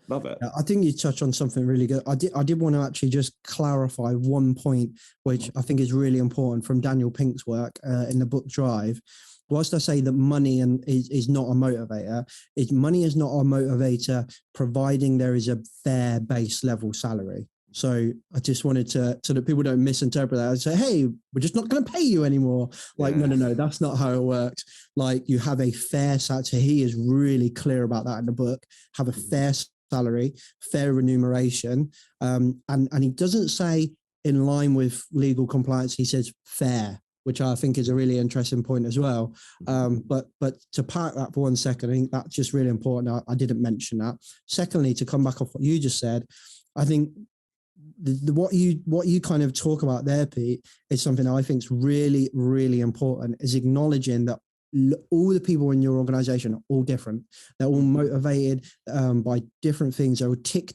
Love it. I think you touched on something really good. I did want to actually just clarify one point, which I think is really important from Daniel Pink's work in the book Drive. Whilst I say that money is not a motivator, money is not a motivator, providing there is a fair base level salary. So I just wanted to, so that people don't misinterpret that and say, hey, we're just not going to pay you anymore. Like, no, that's not how it works. Like, you have a fair salary. So he is really clear about that in the book. Have a fair salary, fair remuneration. And he doesn't say in line with legal compliance, he says fair, which I think is a really interesting point as well. But to park that for 1 second, I think that's just really important. I didn't mention that. Secondly, to come back off what you just said, I think what you kind of talk about there, Pete, is something I think is really, really important, is acknowledging that all the people in your organization are all different. They're all motivated by different things. They're all ticked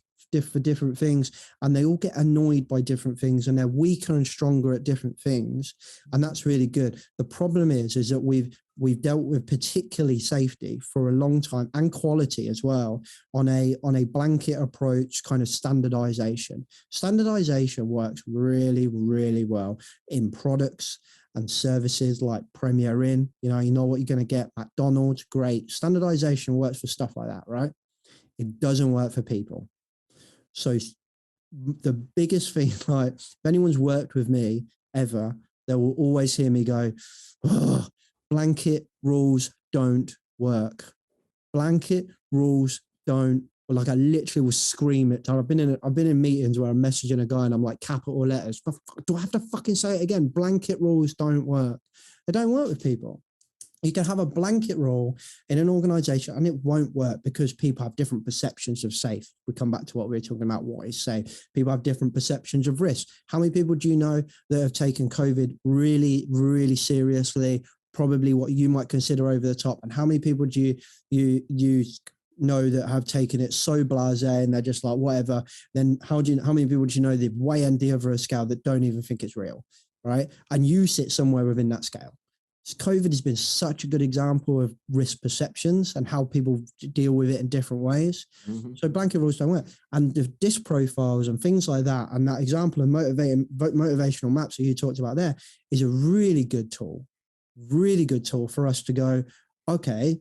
for different things, and they all get annoyed by different things, and they're weaker and stronger at different things, and that's really good. The problem is that we've dealt with particularly safety for a long time, and quality as well, on a blanket approach, kind of standardization. Standardization works really, really well in products and services like Premier Inn. You know what you're going to get. McDonald's, great. Standardization works for stuff like that, right? It doesn't work for people. So the biggest thing, like, if anyone's worked with me ever, they will always hear me go, oh, blanket rules don't work. Blanket rules don't. Like, I literally will scream it. I've been in meetings where I'm messaging a guy and I'm like, capital letters. Do I have to fucking say it again? Blanket rules don't work. They don't work with people. You can have a blanket rule in an organization and it won't work because people have different perceptions of safe. We come back to what we were talking about, what is safe. People have different perceptions of risk. How many people do you know that have taken COVID really, really seriously? Probably what you might consider over the top. And how many people do you know that have taken it so blasé and they're just like, whatever? Then how many people do you know that way end the other scale that don't even think it's real, right? And you sit somewhere within that scale. COVID has been such a good example of risk perceptions and how people deal with it in different ways. Mm-hmm. So blanket rules don't work. And the disc profiles and things like that, and that example of motivational maps that you talked about there, is a really good tool for us to go, okay,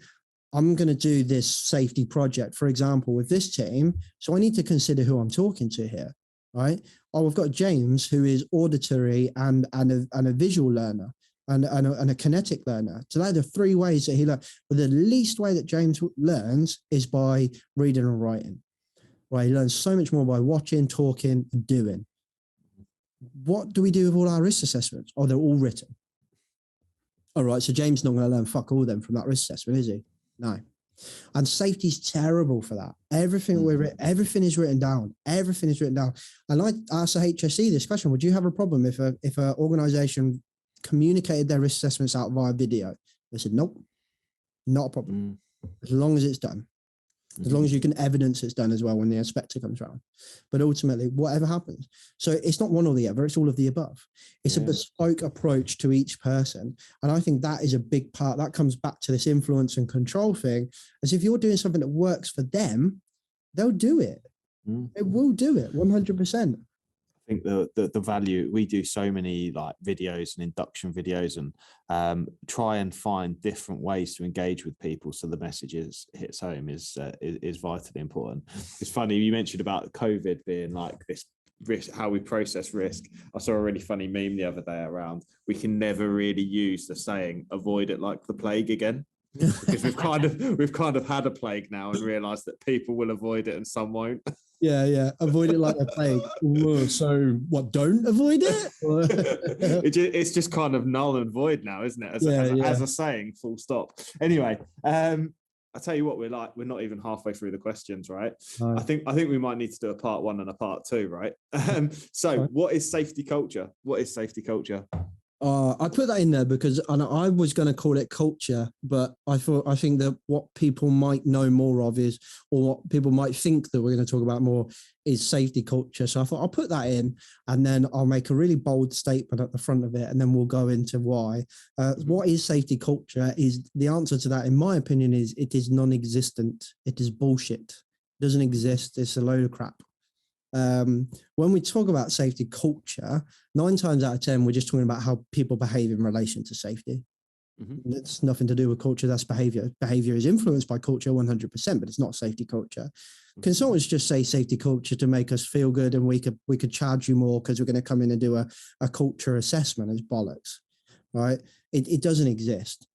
I'm going to do this safety project, for example, with this team. So I need to consider who I'm talking to here, right? Oh, we've got James, who is auditory and a visual learner. And a kinetic learner. So they're the 3 ways that he learns. But the least way that James learns is by reading and writing. Right? He learns so much more by watching, talking, and doing. what do we do with all our risk assessments? Oh, they're all written. All right, so James not going to learn fuck all then from that risk assessment, is he? No. And safety's terrible for that. Everything is written down. Everything is written down. And I asked the HSE this question: would you have a problem if an organisation communicated their risk assessments out via video? They said, nope, not a problem. As long as it's done. As long as you can evidence it's done as well when the inspector comes around. But ultimately, whatever happens. So it's not one or the other, it's all of the above. It's a bespoke approach to each person. And I think that is a big part. That comes back to this influence and control thing. As if you're doing something that works for them, they'll do it. They will do it 100%. I think the value, we do so many like videos and induction videos and try and find different ways to engage with people so the message hits home is vitally important. It's funny you mentioned about COVID being like this risk, how we process risk. I saw a really funny meme the other day around we can never really use the saying avoid it like the plague again. Because we've kind of had a plague now and realized that people will avoid it and some won't. Yeah. Avoid it like a plague. Whoa, so what? Don't avoid it? It's just kind of null and void now, isn't it? As a saying, full stop. Anyway, I tell you what, we're not even halfway through the questions, right? No. I think we might need to do a part 1 and a part 2, right? What is safety culture? What is safety culture? I put that in there because I was going to call it culture, but I think that what people might know more of is, or what people might think that we're going to talk about more is safety culture. So I thought I'll put that in and then I'll make a really bold statement at the front of it and then we'll go into why. What is safety culture? Is the answer to that, in my opinion, is it is non-existent. It is bullshit. It doesn't exist. It's a load of crap. When we talk about safety culture, 9 times out of 10, we're just talking about how people behave in relation to safety. It's nothing to do with culture. That's behavior. Behavior is influenced by culture 100%, but it's not safety culture. Consultants just say safety culture to make us feel good and we could charge you more because we're going to come in and do a culture assessment. It's bollocks, right? It doesn't exist.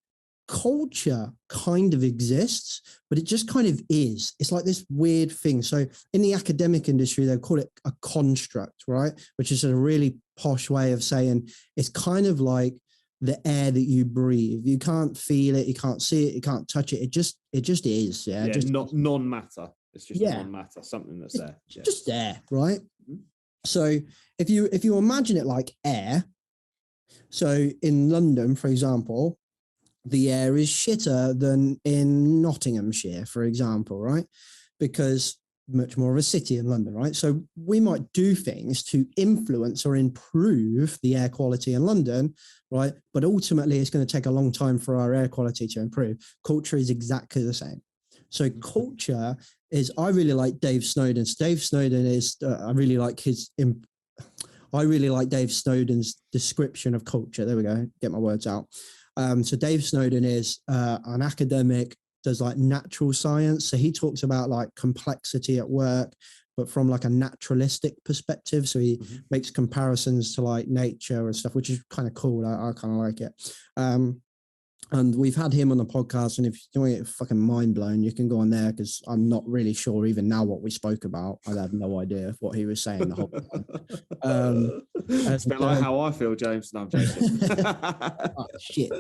Culture kind of exists, but it just kind of is. It's like this weird thing. So in the academic industry, they call it a construct, right? Which is a really posh way of saying it's kind of like the air that you breathe. You can't feel it, you can't see it, you can't touch it. It just is. Yeah. Just not non-matter. It's just non-matter, something that's there. Just there, right? So if you imagine it like air, so in London, for example, the air is shitter than in Nottinghamshire, for example, right? Because much more of a city in London, right? So we might do things to influence or improve the air quality in London, right? But ultimately, it's going to take a long time for our air quality to improve. Culture is exactly the same. So culture is, I really like Dave Snowden's. Dave Snowden is, I really like Dave Snowden's description of culture. There we go, get my words out. So Dave Snowden is an academic, does like natural science. So he talks about like complexity at work, but from like a naturalistic perspective. So he makes comparisons to like nature and stuff, which is kind of cool. I kind of like it. And we've had him on the podcast, and if you're doing it fucking mind blown, you can go on there because I'm not really sure even now what we spoke about. I have no idea what he was saying the whole time. It's a bit like how I feel, James. No, I'm joking. Oh, shit.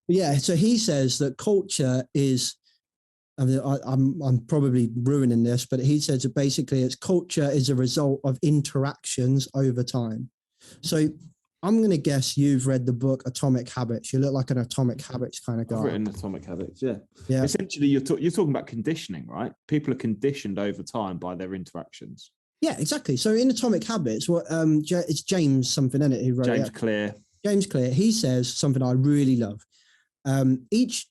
Yeah, so he says that culture is, I mean, I'm probably ruining this, but he says that basically it's culture is a result of interactions over time. So I'm going to guess you've read the book Atomic Habits. You look like an Atomic Habits kind of guy. I've written Atomic Habits, yeah. Essentially, you're talking about conditioning, right? People are conditioned over time by their interactions. Yeah, exactly. So in Atomic Habits, it's James something, isn't it? Who wrote James Clear. James Clear. He says something I really love. Each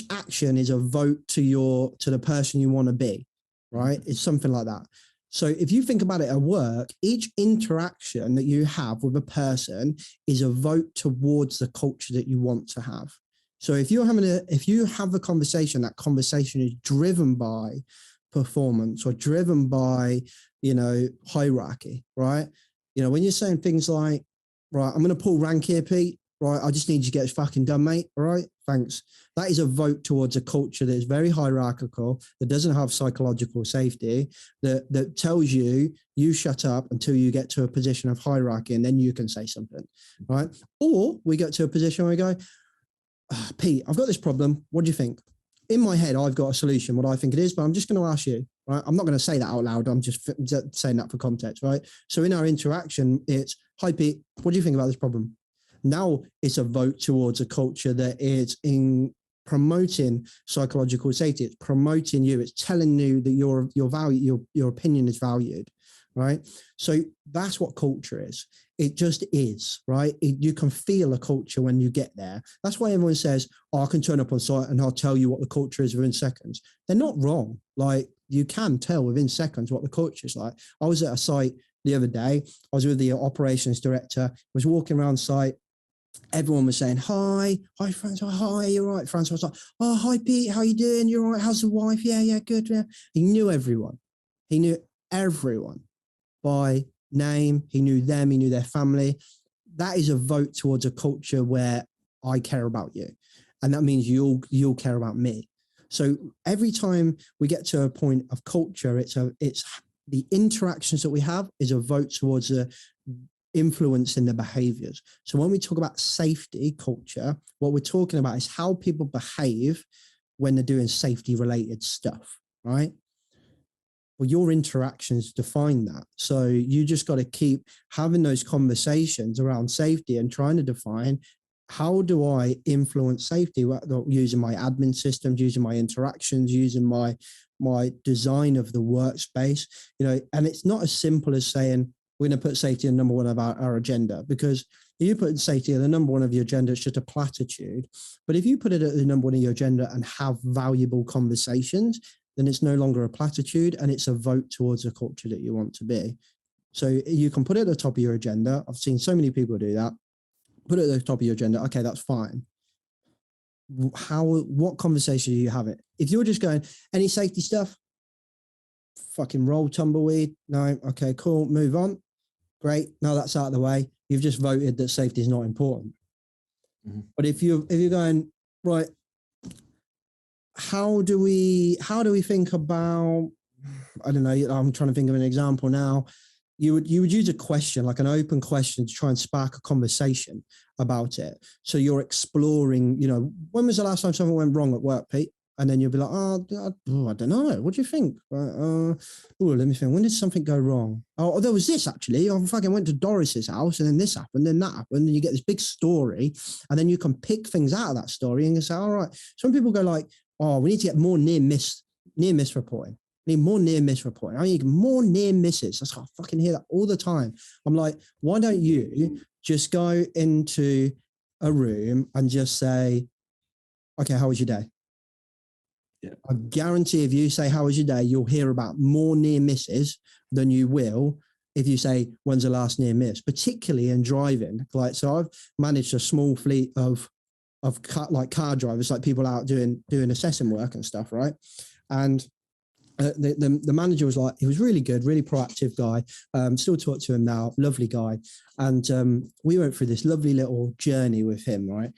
action is a vote to the person you want to be, right? It's something like that. So if you think about it at work, each interaction that you have with a person is a vote towards the culture that you want to have. So if you have a conversation, that conversation is driven by performance or driven by, hierarchy, right? When you're saying things like, right, I'm going to pull rank here, Pete, right? I just need you to get this fucking done, mate. All right, thanks. That is a vote towards a culture that is very hierarchical, that doesn't have psychological safety, that tells you shut up until you get to a position of hierarchy and then you can say something, right? Or we get to a position where we go, Pete, I've got this problem. What do you think? In my head, I've got a solution, what I think it is, but I'm just going to ask you, right? I'm not going to say that out loud. I'm just saying that for context, right? So in our interaction, it's, hi, Pete, what do you think about this problem? Now it's a vote towards a culture that is in promoting psychological safety. It's promoting you. It's telling you that your value, your opinion is valued, right? So that's what culture is. It just is, right? You can feel a culture when you get there. That's why everyone says, I can turn up on site and I'll tell you what the culture is within seconds. They're not wrong. Like, you can tell within seconds what the culture is like. I was at a site the other day. I was with the operations director, was walking around site. Everyone was saying, hi, Francois, hi, you're right, Francois. I was like, oh, hi, Pete, how you doing? You're right, how's the wife? Yeah, good. Yeah. He knew everyone. He knew everyone by name. He knew them. He knew their family. That is a vote towards a culture where I care about you. And that means you'll care about me. So every time we get to a point of culture, it's the interactions that we have is a vote towards a influence in the behaviors. So when we talk about safety culture, what we're talking about is how people behave when they're doing safety related stuff, right? Well, your interactions define that. So you just got to keep having those conversations around safety and trying to define, how do I influence safety using my admin systems, using my interactions, using my design of the workspace, and it's not as simple as saying, we're going to put safety at number one of our agenda, because if you put safety at the number one of your agenda, it's just a platitude. But if you put it at the number one of your agenda and have valuable conversations, then it's no longer a platitude and it's a vote towards a culture that you want to be. So you can put it at the top of your agenda. I've seen so many people do that. Put it at the top of your agenda. Okay, that's fine. What conversation are you having? If you're just going, any safety stuff? Fucking roll tumbleweed. No. Okay, cool. Move on. Great. Now that's out of the way. You've just voted that safety is not important. Mm-hmm. But if you're going, right, how do we think about, I don't know, I'm trying to think of an example now. You would use a question, like an open question, to try and spark a conversation about it. So you're exploring, when was the last time something went wrong at work, Pete? And then you'll be like, I don't know. What do you think? Let me think. When did something go wrong? Oh, there was this, actually. I fucking went to Doris's house and then this happened, then that happened. And you get this big story. And then you can pick things out of that story and you say, all right. Some people go like, oh, we need to get more near miss reporting. We need more near miss reporting. I need more near misses. I fucking hear that all the time. I'm like, why don't you just go into a room and just say, okay, how was your day? Yeah. I guarantee if you say, how was your day, you'll hear about more near misses than you will if you say, when's the last near miss, particularly in driving. Like, so I've managed a small fleet of car drivers, like people out doing assessing work and stuff, right? And the manager was like, he was really good, really proactive guy. Still talk to him now, lovely guy. And we went through this lovely little journey with him, right?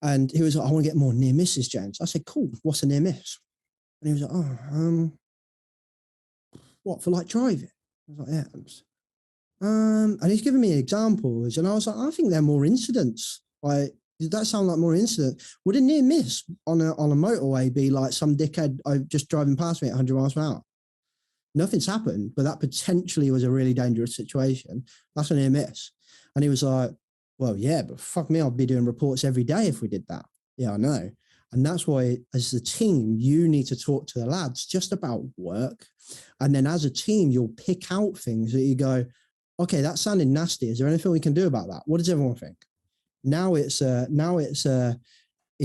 And he was like, I want to get more near misses, James. I said, cool, what's a near miss? And he was like, what, for like driving? I was like, yeah. And he's giving me examples. And I was like, I think they're more incidents. Like, did that sound like more incident? Would a near miss on a motorway be like some dickhead just driving past me at 100 miles per hour? Nothing's happened, but that potentially was a really dangerous situation. That's a near miss. And he was like, well, yeah, but fuck me, I'd be doing reports every day if we did that. Yeah, I know. And that's why, as a team, you need to talk to the lads just about work. And then as a team, you'll pick out things that you go, okay, that sounded nasty. Is there anything we can do about that? What does everyone think? Now it's a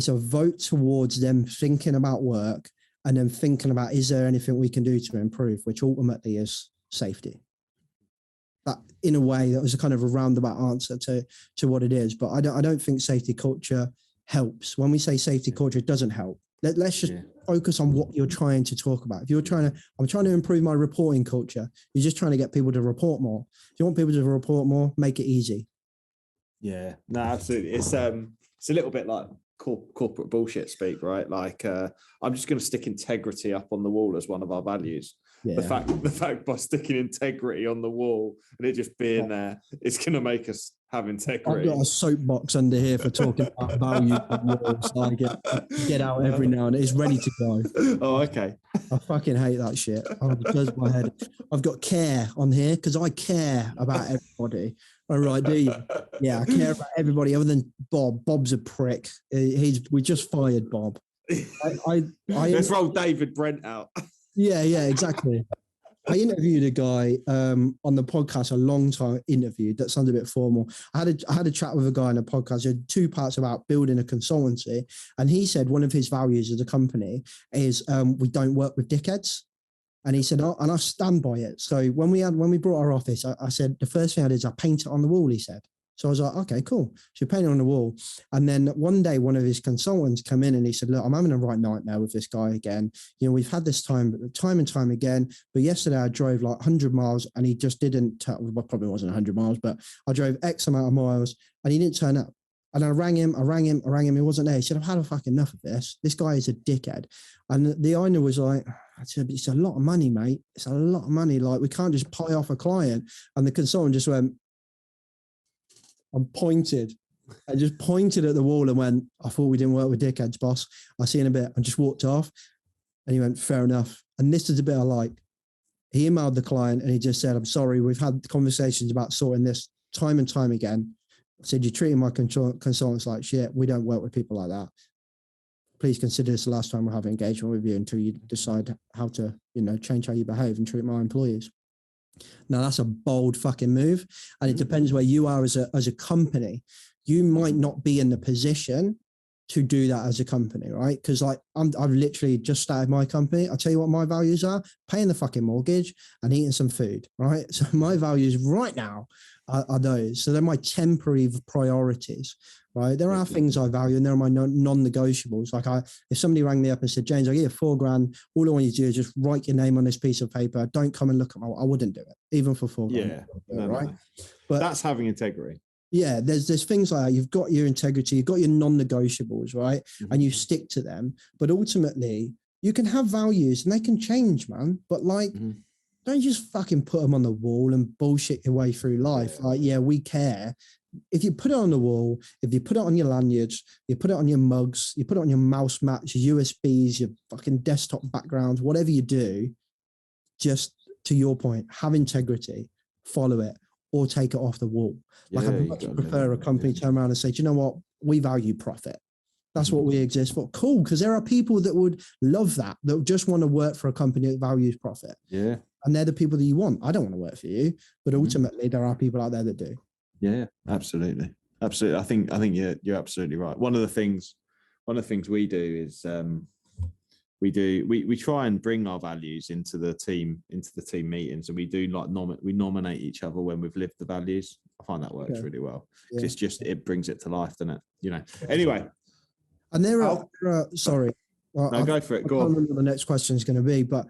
vote towards them thinking about work and then thinking about, is there anything we can do to improve, which ultimately is safety. That, in a way, that was a kind of a roundabout answer to what it is. But I don't think safety culture helps. When we say safety culture, it doesn't help. Let's just focus on what you're trying to talk about. If you're I'm trying to improve my reporting culture, you're just trying to get people to report more. If you want people to report more, make it easy. Yeah, no, absolutely. It's a little bit like corporate bullshit speak, right? Like I'm just going to stick integrity up on the wall as one of our values. Yeah. The fact by sticking integrity on the wall and it just being there, it's going to make us have integrity. I've got a soapbox under here for talking about value on walls. So I get out every now and it's ready to go. Oh, okay. I fucking hate that shit. It does my head. I've got care on here because I care about everybody. All right, do you? Yeah, I care about everybody other than Bob. Bob's a prick. We just fired Bob. Let's roll David Brent out. Yeah, exactly. I interviewed a guy on the podcast, a long time interview. That sounds a bit formal. I had a chat with a guy on a podcast. There 2 parts about building a consultancy, and he said one of his values as a company is we don't work with dickheads. And he said, and I stand by it. So when we brought our office, I said the first thing I did is I paint it on the wall. He said. So I was like, okay, cool. So paint it on the wall. And then one day, one of his consultants come in and he said, look, I'm having a right nightmare with this guy again. You know, we've had this time and time again. But yesterday I drove like 100 miles and he just didn't, well, probably wasn't 100 miles, but I drove X amount of miles and he didn't turn up. And I rang him. He wasn't there. He said, I've had a fucking enough of this. This guy is a dickhead. And the owner was like, I said, it's a lot of money, mate. It's a lot of money. Like, we can't just pie off a client. And the consultant just went, and pointed at the wall and went, I thought we didn't work with dickheads, boss. I'll see you in a bit. And just walked off. And he went, fair enough. And this is a bit I like. He emailed the client and he just said, I'm sorry, we've had conversations about sorting this time and time again. I said, you're treating my consultants like shit. We don't work with people like that. Please consider this the last time we'll have engagement with you until you decide how to, change how you behave and treat my employees. Now, that's a bold fucking move. And it depends where you are as a company. You might not be in the position to do that as a company, right? Because I've literally just started my company. I'll tell you what my values are: paying the fucking mortgage and eating some food, right? So my values right now are those. So they're my temporary priorities, right? There are things I value and there are my non-negotiables. Like if somebody rang me up and said, James, I'll give you $4,000. All I want you to do is just write your name on this piece of paper. Don't come and look at my, I wouldn't do it, even for $4,000. Yeah, right? No. But that's having integrity. Yeah, there's things like that. You've got your integrity, you've got your non-negotiables, right? Mm-hmm. And you stick to them. But ultimately, you can have values and they can change, man. But don't just fucking put them on the wall and bullshit your way through life. We care. If you put it on the wall, if you put it on your lanyards, you put it on your mugs, you put it on your mouse mats, your USBs, your fucking desktop backgrounds, whatever you do, just to your point, have integrity, follow it, or take it off the wall. I'd much prefer a company turn around and say, do you know what? We value profit. That's what we exist for. Cool, because there are people that would love that just want to work for a company that values profit. Yeah. And they're the people that you want. I don't want to work for you, but ultimately there are people out there that do. Yeah, absolutely. Absolutely. I think you're absolutely right. One of the things we do is we try and bring our values into the team meetings, and we do we nominate each other when we've lived the values. I find that works really well. Yeah. It's just, it brings it to life, doesn't it? Anyway. And there are sorry. No, go for it. Go on. I can't remember what the next question is going to be, but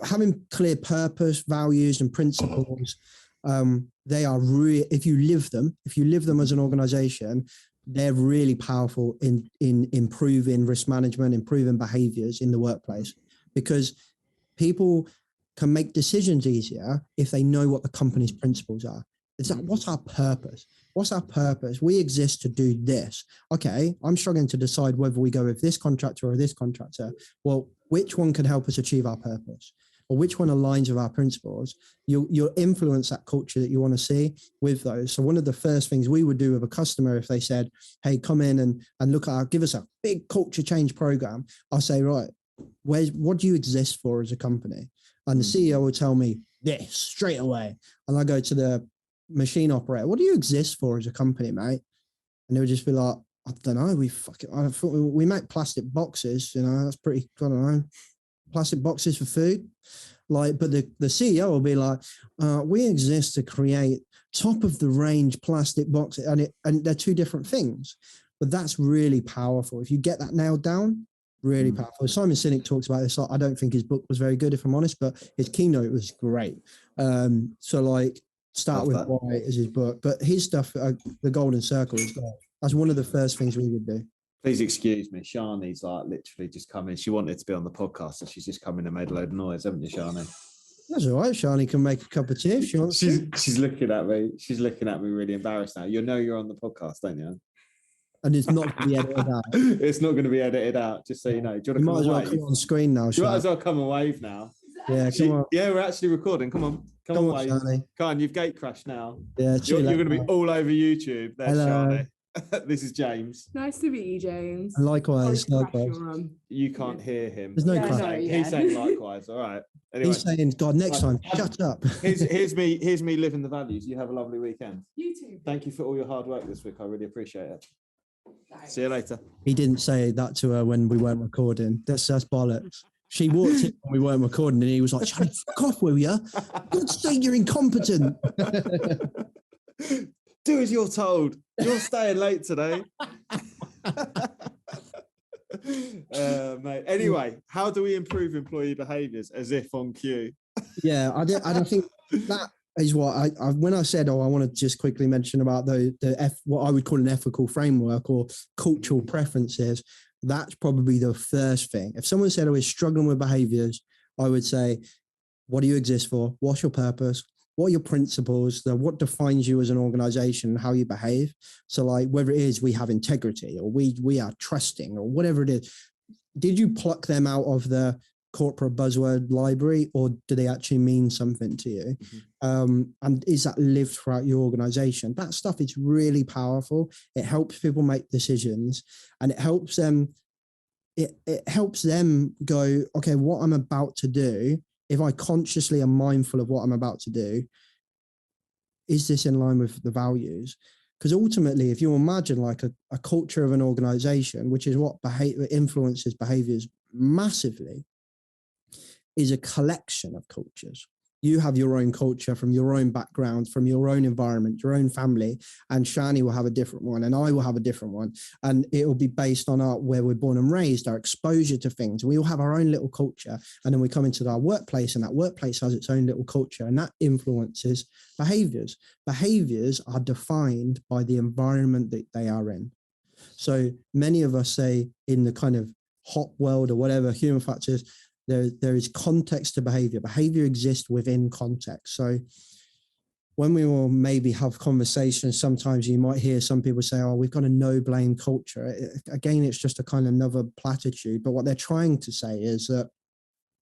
having clear purpose, values, and principles, they are really, if you live them as an organization, they're really powerful in improving risk management, improving behaviors in the workplace, because people can make decisions easier if they know what the company's principles are. It's like, what's our purpose? What's our purpose? We exist to do this. Okay, I'm struggling to decide whether we go with this contractor or this contractor. Well, which one can help us achieve our purpose? Or which one aligns with our principles? You'll influence that culture that you want to see with those. So one of the first things we would do with a customer, if they said, hey, come in and look at give us a big culture change program, I'll say, right, what do you exist for as a company? And the CEO will tell me this straight away. And I go to the machine operator, what do you exist for as a company, mate? And they would just be like, I don't know, we make plastic boxes, that's pretty, I don't know, plastic boxes for food. But the CEO will be like, we exist to create top of the range plastic boxes, and they're two different things. But that's really powerful. If you get that nailed down, really powerful. Simon Sinek talks about this. I don't think his book was very good, if I'm honest, but his keynote was great. Start Love with Why is his book, but his stuff, the Golden Circle, is that's one of the first things we would do. Please excuse me. Shani's like literally just come in. She wanted to be on the podcast, so she's just come in and made a load of noise, haven't you, Shani? That's all right. Shani can make a cup of tea if she wants to. She's looking at me. She's looking at me really embarrassed now. You know you're on the podcast, don't you? And it's not going to be edited out. It's not going to be edited out, just so you know. Do you want to might as well come on screen now, You might as well come and wave now. Yeah, come on. Yeah, we're actually recording. Come on. Come on, wave. Shani. Come on, you've gate crashed now. Yeah, You're going to be all over YouTube. There's Hello. Shani. This is James. Nice to meet you, James. And likewise. You can't hear him. There's no crash. He's saying likewise. All right. Anyway. He's saying, God, next time, shut up. Here's me living the values. You have a lovely weekend. You too. Thank you for all your hard work this week. I really appreciate it. Thanks. See you later. He didn't say that to her when we weren't recording. That's bollocks. She walked in when we weren't recording and he was like, shut fuck off, will you? God's sake, you're incompetent. Do as you're told. You're staying late today. Mate. Anyway, how do we improve employee behaviours as if on cue? Yeah, I don't think that is what I when I said, I want to just quickly mention about what I would call an ethical framework or cultural preferences. That's probably the first thing. If someone said, we're struggling with behaviours, I would say, what do you exist for? What's your purpose? What are your principles? What defines you as an organization and how you behave? So like whether it is we have integrity or we are trusting or whatever it is, did you pluck them out of the corporate buzzword library or do they actually mean something to you? Mm-hmm. And is that lived throughout your organization? That stuff is really powerful. It helps people make decisions and it helps them. It helps them go, okay, what I'm about to do, if I consciously am mindful of what I'm about to do, is this in line with the values? Because ultimately, if you imagine like a culture of an organization, which is what influences behaviors massively, is a collection of cultures. You have your own culture from your own background, from your own environment, your own family, and Shani will have a different one, and I will have a different one. And it will be based on where we're born and raised, our exposure to things. We all have our own little culture, and then we come into our workplace, and that workplace has its own little culture, and that influences behaviors. Behaviors are defined by the environment that they are in. So many of us say in the kind of hot world or whatever, human factors, there is context to behavior. Behavior exists within context. So when we will maybe have conversations, sometimes you might hear some people say, oh, we've got a no blame culture. Again, it's just a kind of another platitude. But what they're trying to say is that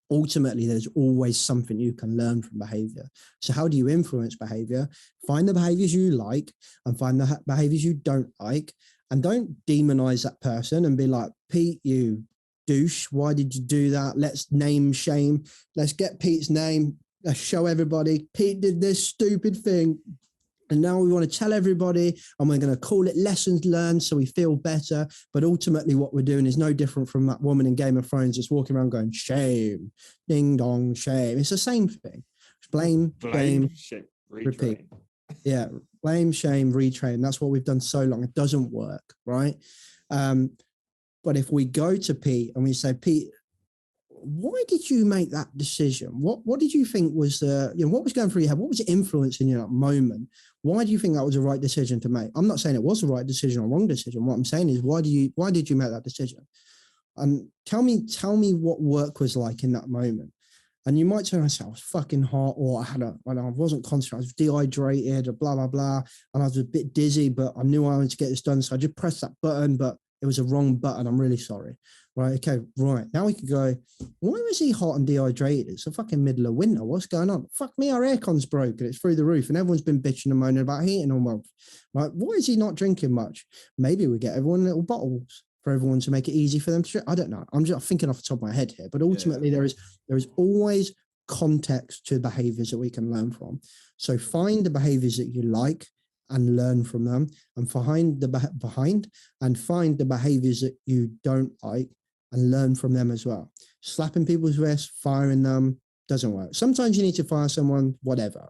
ultimately there's always something you can learn from behavior. So how do you influence behavior? Find the behaviors you like and find the behaviors you don't like. And don't demonize that person and be like, Pete, you douche, why did you do that? Let's name shame. Let's get Pete's name. Let's show everybody Pete did this stupid thing. And now we want to tell everybody and we're going to call it lessons learned so we feel better. But ultimately what we're doing is no different from that woman in Game of Thrones just walking around going, shame, ding dong, shame. It's the same thing. Blame, shame, repeat. Yeah, blame, shame, retrain. That's what we've done so long. It doesn't work, right? But if we go to Pete and we say, Pete, why did you make that decision? What did you think was what was going through your head? What was influencing you at that moment? Why do you think that was the right decision to make? I'm not saying it was the right decision or wrong decision. What I'm saying is, why did you make that decision? And tell me what work was like in that moment. And you might say, I was fucking hot, or I wasn't concentrated, I was dehydrated, or blah, blah, blah. And I was a bit dizzy, but I knew I wanted to get this done. So I just pressed that button, but it was a wrong button. I'm really sorry. Right. Okay. Right. Now we can go, why was he hot and dehydrated? It's the fucking middle of winter. What's going on? Fuck me. Our aircon's broken. It's through the roof and everyone's been bitching and moaning about heating all month. Right. Why is he not drinking much? Maybe we get everyone little bottles for everyone to make it easy for them to drink. I don't know. I'm just thinking off the top of my head here, but ultimately there is always context to behaviors that we can learn from. So find the behaviors that you like and learn from them, and find the behaviors that you don't like and learn from them as well. Slapping people's wrists, firing them doesn't work. Sometimes you need to fire someone, whatever.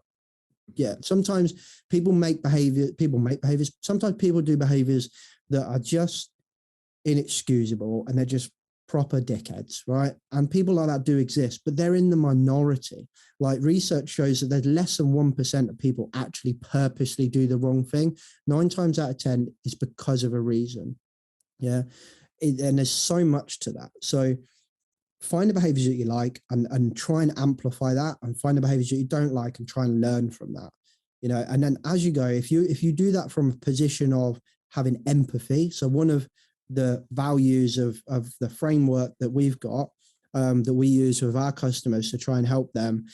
Yeah. Sometimes people make behaviors. Sometimes people do behaviors that are just inexcusable and they're just proper dickheads, right? And people like that do exist, but they're in the minority. Like research shows that there's less than 1% of people actually purposely do the wrong thing. 9 times out of 10 is because of a reason. Yeah. And there's so much to that. So find the behaviors that you like and try and amplify that, and find the behaviors that you don't like and try and learn from that. You know, and then as you go, if you do that from a position of having empathy, so one of the values of the framework that we've got, that we use with our customers to try and help them,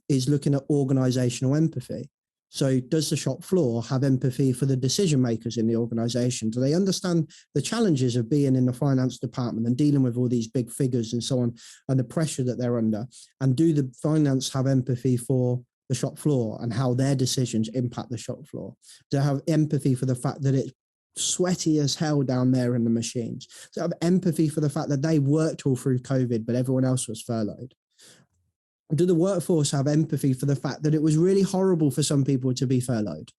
is looking at organizational empathy. So does the shop floor have empathy for the decision makers in the organization? Do they understand the challenges of being in the finance department and dealing with all these big figures and so on, and the pressure that they're under? And do the finance have empathy for the shop floor and how their decisions impact the shop floor? Do they have empathy for the fact that it's sweaty as hell down there in the machines? Do they have empathy for the fact that they worked all through COVID, but everyone else was furloughed? Do the workforce have empathy for the fact that it was really horrible for some people to be furloughed?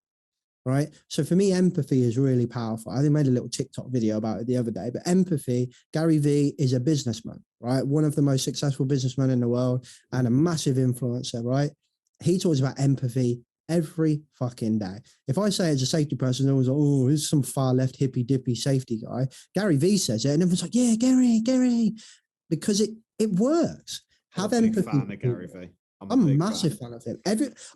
Right. So for me, empathy is really powerful. I made a little TikTok video about it the other day, but empathy, Gary Vee is a businessman, right? One of the most successful businessmen in the world and a massive influencer, right? He talks about empathy every fucking day. If I say as a safety person, everyone's like, oh, he's some far left hippy dippy safety guy. Gary Vee says it and everyone's like, yeah, Gary, because it works. Have empathy. I'm a big fan of Gary Vee. I'm a massive fan of him.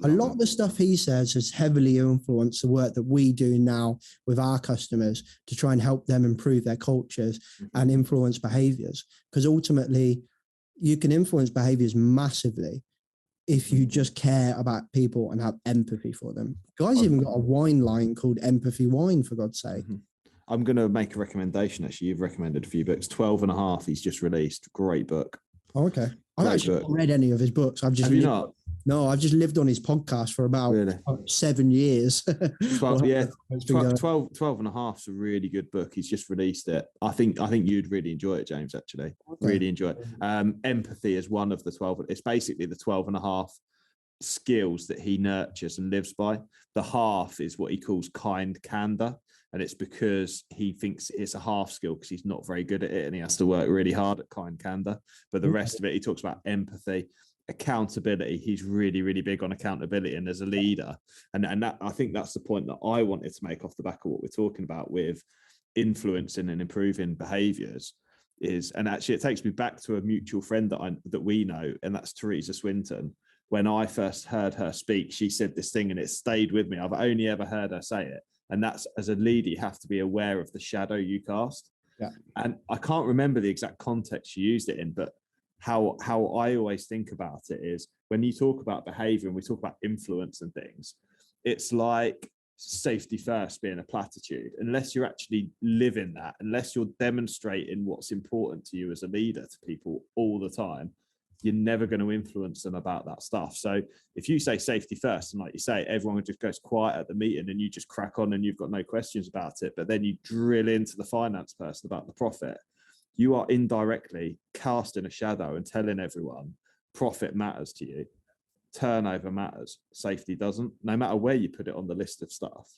A lot of the stuff he says has heavily influenced the work that we do now with our customers to try and help them improve their cultures and influence behaviors. Because ultimately, you can influence behaviors massively if you just care about people and have empathy for them. Guy's even got a wine line called Empathy Wine, for God's sake. I'm going to make a recommendation, actually. You've recommended a few books. 12 and a Half, he's just released. Great book. Oh, okay. I've actually not read any of his books. I've just I've just lived on his podcast for about 7 years. 12 and a Half is a really good book. He's just released it. I think you'd really enjoy it, James, actually. Okay. Really enjoy it. Empathy is one of the 12. It's basically the 12 and a half skills that he nurtures and lives by. The half is what he calls kind candor. And it's because he thinks it's a half skill because he's not very good at it and he has to work really hard at kind candor. But the rest of it, he talks about empathy, accountability. He's really, really big on accountability and as a leader. And that, I think that's the point that I wanted to make off the back of what we're talking about with influencing and improving behaviors is, and actually it takes me back to a mutual friend that we know, and that's Teresa Swinton. When I first heard her speak, she said this thing and it stayed with me. I've only ever heard her say it. And that's, as a leader, you have to be aware of the shadow you cast. Yeah. And I can't remember the exact context you used it in, but how I always think about it is when you talk about behavior and we talk about influence and things, it's like safety first being a platitude. Unless you're actually living that, unless you're demonstrating what's important to you as a leader to people all the time, you're never going to influence them about that stuff. So if you say safety first, and like you say, everyone just goes quiet at the meeting and you just crack on and you've got no questions about it, but then you drill into the finance person about the profit, you are indirectly casting a shadow and telling everyone profit matters to you, turnover matters, safety doesn't, no matter where you put it on the list of stuff.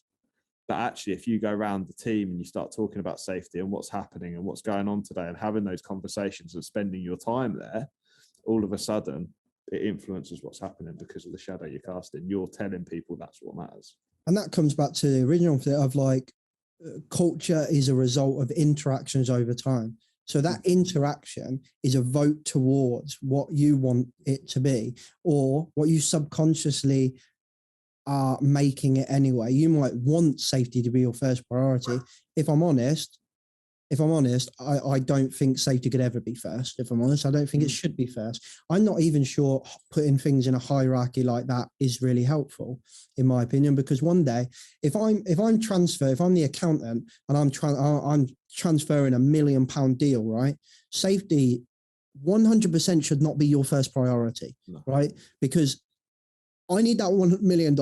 But actually, if you go around the team and you start talking about safety and what's happening and what's going on today and having those conversations and spending your time there, all of a sudden it influences what's happening because of the shadow you're casting. You're telling people that's what matters. And that comes back to the original thing of like culture is a result of interactions over time. So that interaction is a vote towards what you want it to be or what you subconsciously are making it anyway. You might want safety to be your first priority. If I'm honest, I don't think safety could ever be first. If I'm honest, I don't think it should be first. I'm not even sure putting things in a hierarchy like that is really helpful, in my opinion, because one day, if I'm the accountant and I'm transferring $1 million deal, right? Safety 100% should not be your first priority, right? Because I need that $1 million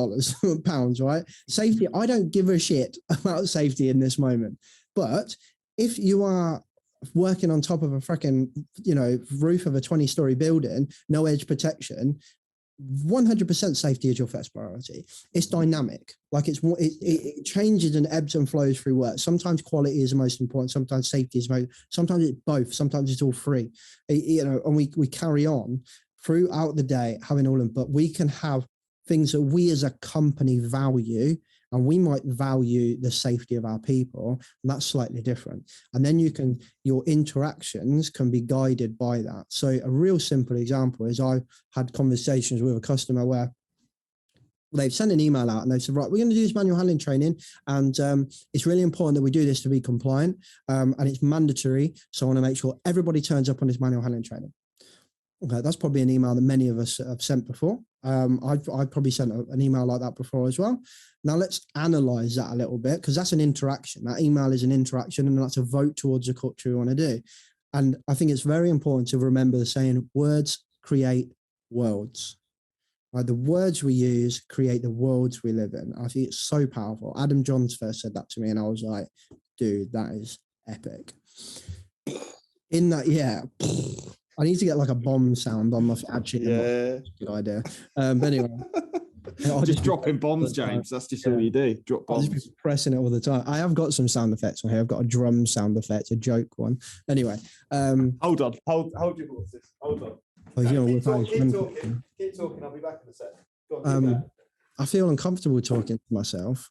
pounds, right? Safety, I don't give a shit about safety in this moment, but if you are working on top of a freaking, roof of a 20-story building, no edge protection, 100% safety is your first priority. It's dynamic. Like it changes and ebbs and flows through work. Sometimes quality is the most important. Sometimes safety is most, sometimes it's both. Sometimes it's all three, and we carry on throughout the day having all of them, but we can have things that we as a company value, and we might value the safety of our people, and that's slightly different. And then your interactions can be guided by that. So a real simple example is I've had conversations with a customer where they've sent an email out and they've said, right, we're going to do this manual handling training, and it's really important that we do this to be compliant, and it's mandatory. So I want to make sure everybody turns up on this manual handling training. Okay, that's probably an email that many of us have sent before. I've probably sent an email like that before as well. Now let's analyze that a little bit, because that's an interaction. That email is an interaction, and that's a vote towards the culture we want to do. And I think it's very important to remember the saying, words create worlds. Right? The words we use create the worlds we live in. I think it's so powerful. Adam Johns first said that to me, and I was like, dude, that is epic. In that, yeah. I need to get like a bomb sound on my actually. Yeah, good idea. But anyway, I'll just dropping bombs, James. That's just all you do. Drop bombs. I'll just be pressing it all the time. I have got some sound effects on here. I've got a drum sound effect, a joke one. Anyway, hold on, hold your horses. Hold on. Oh, you know, keep talking. Keep talking. I'll be back in a sec. Go on, I feel uncomfortable talking to myself.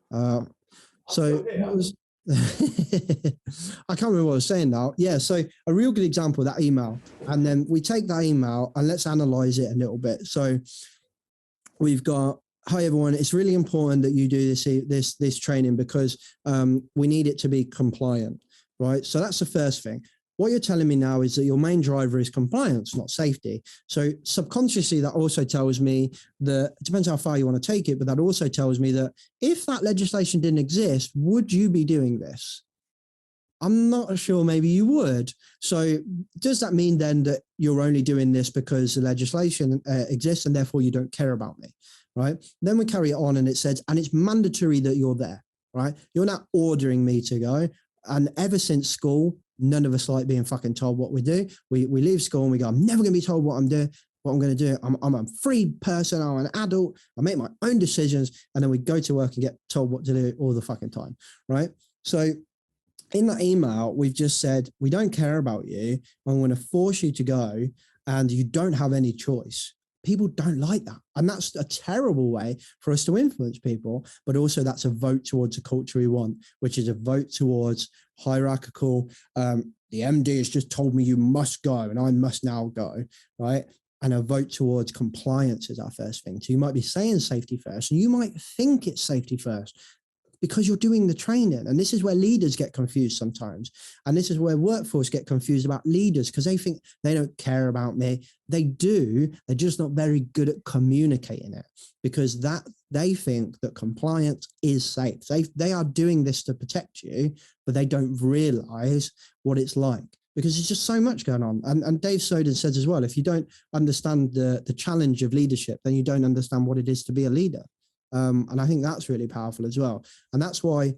So what was. I can't remember what I was saying now. Yeah, so a real good example of that email, and then we take that email and let's analyze it a little bit. So we've got, hi everyone, it's really important that you do this training because we need it to be compliant, right? So that's the first thing. What you're telling me now is that your main driver is compliance, not safety. So subconsciously, that also tells me that, it depends how far you want to take it, but that also tells me that if that legislation didn't exist, would you be doing this? I'm not sure, maybe you would. So does that mean then that you're only doing this because the legislation exists and therefore you don't care about me, right? Then we carry it on and it says, and it's mandatory that you're there, right? You're not ordering me to go. And ever since school, none of us like being fucking told what we do. We leave school and we go, I'm never going to be told what I'm doing, what I'm going to do. I'm a free person. I'm an adult. I make my own decisions. And then we go to work and get told what to do all the fucking time, right? So in that email, we've just said, we don't care about you. I'm going to force you to go and you don't have any choice. People don't like that. And that's a terrible way for us to influence people. But also that's a vote towards the culture we want, which is a vote towards hierarchical. The MD has just told me you must go and I must now go, right? And a vote towards compliance is our first thing. So you might be saying safety first and you might think it's safety first because you're doing the training. And this is where leaders get confused sometimes. And this is where workforce get confused about leaders because they think they don't care about me. They do. They're just not very good at communicating it because that they think that compliance is safe. They are doing this to protect you, but they don't realize what it's like because there's just so much going on. And Dave Soden says as well, if you don't understand the challenge of leadership, then you don't understand what it is to be a leader. And I think that's really powerful as well. And that's why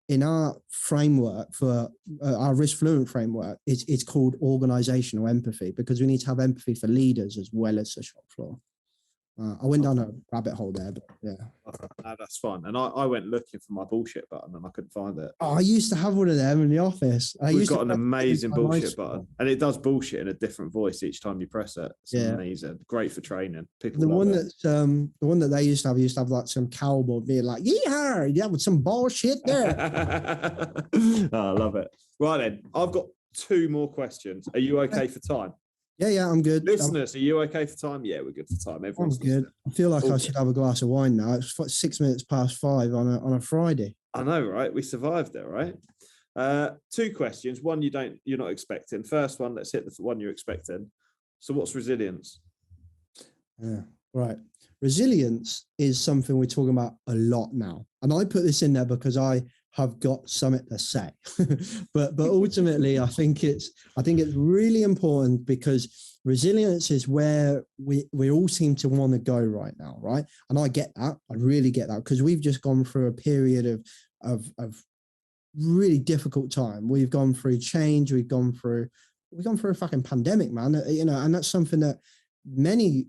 in our framework for our risk fluent framework, it's called organizational empathy because we need to have empathy for leaders as well as the shop floor. I went down a rabbit hole there, but yeah. No, that's fine. And I went looking for my bullshit button and I couldn't find it. Oh, I used to have one of them in the office. We've got an amazing bullshit button. And it does bullshit in a different voice each time you press it. It's amazing. Great for training. People the one that they used to have like some cowboy being like, yeehaw, yeah, with some bullshit there. I love it. Right then, I've got 2 more questions. Are you okay for time? Yeah, I'm good. Listeners, are you okay for time? Yeah, we're good for time. Everyone's good. I feel like I should have a glass of wine now. It's 6 minutes past 5 on a Friday. I know, right? We survived it, right? 2 questions. One you're not expecting. First one, let's hit the one you're expecting. So what's resilience? Yeah, right. Resilience is something we're talking about a lot now. And I put this in there because I have got something to say. but ultimately, I think it's really important because resilience is where we all seem to want to go right now, right? And I get that. I really get that because we've just gone through a period of really difficult time. We've gone through change. We've gone through a fucking pandemic, man. And that's something that many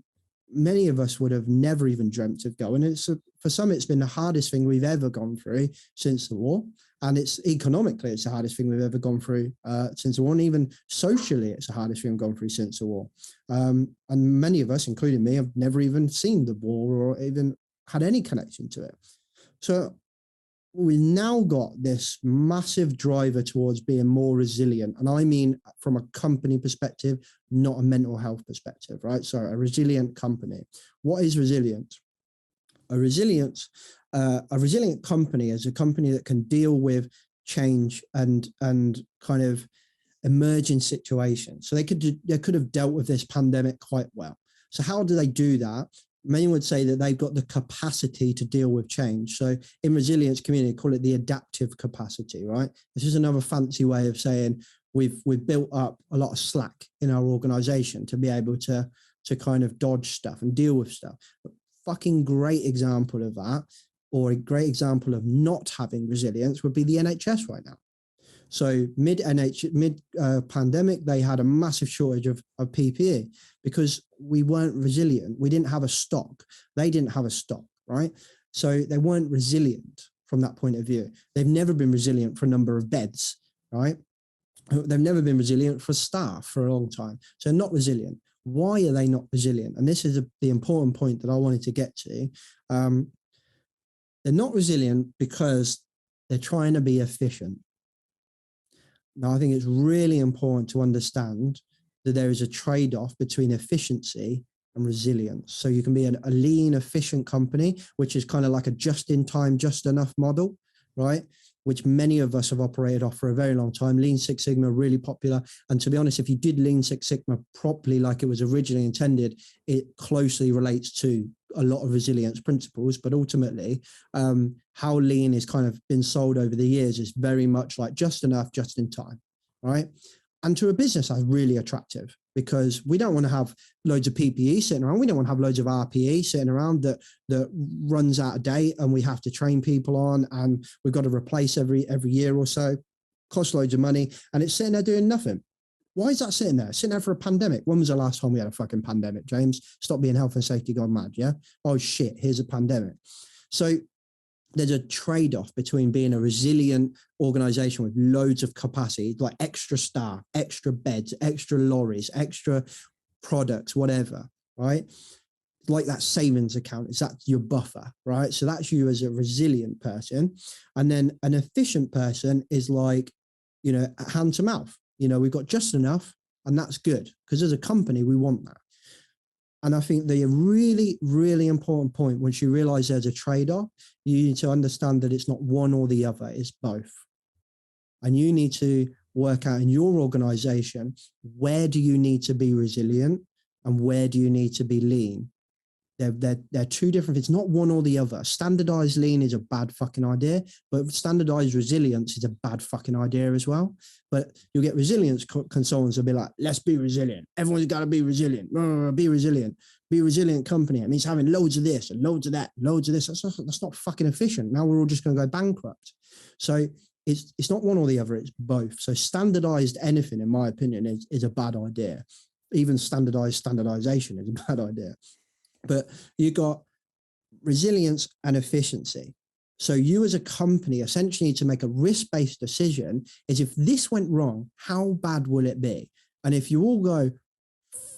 many of us would have never even dreamt of going. For some, it's been the hardest thing we've ever gone through since the war. And it's economically, it's the hardest thing we've ever gone through since the war. And even socially, it's the hardest thing we've gone through since the war. And many of us, including me, have never even seen the war or even had any connection to it. So we've now got this massive driver towards being more resilient. And I mean, from a company perspective, not a mental health perspective, right? So a resilient company. What is resilience? A resilient company is a company that can deal with change and kind of emerging situations. So they could have dealt with this pandemic quite well. So how do they do that? Many would say that they've got the capacity to deal with change. So in resilience community, call it the adaptive capacity, right? This is another fancy way of saying we've built up a lot of slack in our organization to be able to kind of dodge stuff and deal with stuff. But fucking great example of that, or a great example of not having resilience, would be the NHS right now. So mid pandemic, they had a massive shortage of PPE because we weren't resilient. We didn't have a stock. They didn't have a stock, right? So they weren't resilient from that point of view. They've never been resilient for a number of beds, right? They've never been resilient for staff for a long time. So not resilient. Why are they not resilient? And this is the important point that I wanted to get to. They're not resilient because they're trying to be efficient. Now, I think it's really important to understand that there is a trade-off between efficiency and resilience. So you can be a lean, efficient company, which is kind of like a just-in-time, just-enough model, right? Which many of us have operated off for a very long time. Lean Six Sigma, really popular. And to be honest, if you did Lean Six Sigma properly like it was originally intended, it closely relates to a lot of resilience principles. But ultimately, how lean is kind of been sold over the years is very much like just enough, just in time, right? And to a business, that's really attractive because we don't want to have loads of PPE sitting around. We don't want to have loads of RPE sitting around that runs out of date and we have to train people on and we've got to replace every year or so. Costs loads of money and it's sitting there doing nothing. Why is that sitting there? Sitting there for a pandemic. When was the last time we had a fucking pandemic, James? Stop being health and safety gone mad, yeah? Oh shit, here's a pandemic. So there's a trade-off between being a resilient organization with loads of capacity, like extra staff, extra beds, extra lorries, extra products, whatever, right? Like that savings account, is that your buffer, right? So that's you as a resilient person. And then an efficient person is like, hand to mouth. We've got just enough and that's good because as a company, we want that. And I think the really, really important point, once you realize there's a trade-off, you need to understand that it's not one or the other, it's both. And you need to work out in your organization, where do you need to be resilient and where do you need to be lean? They're two different, it's not one or the other. Standardized lean is a bad fucking idea, but standardized resilience is a bad fucking idea as well. But you'll get resilience consultants will be like, let's be resilient. Everyone's got to be resilient. Be resilient. Be a resilient company. It means having loads of this and loads of that, loads of this. That's not fucking efficient. Now we're all just going to go bankrupt. So it's not one or the other, it's both. So standardized anything, in my opinion, is a bad idea. Even standardization is a bad idea. But you got resilience and efficiency. So you as a company essentially need to make a risk-based decision is if this went wrong, how bad will it be? And if you all go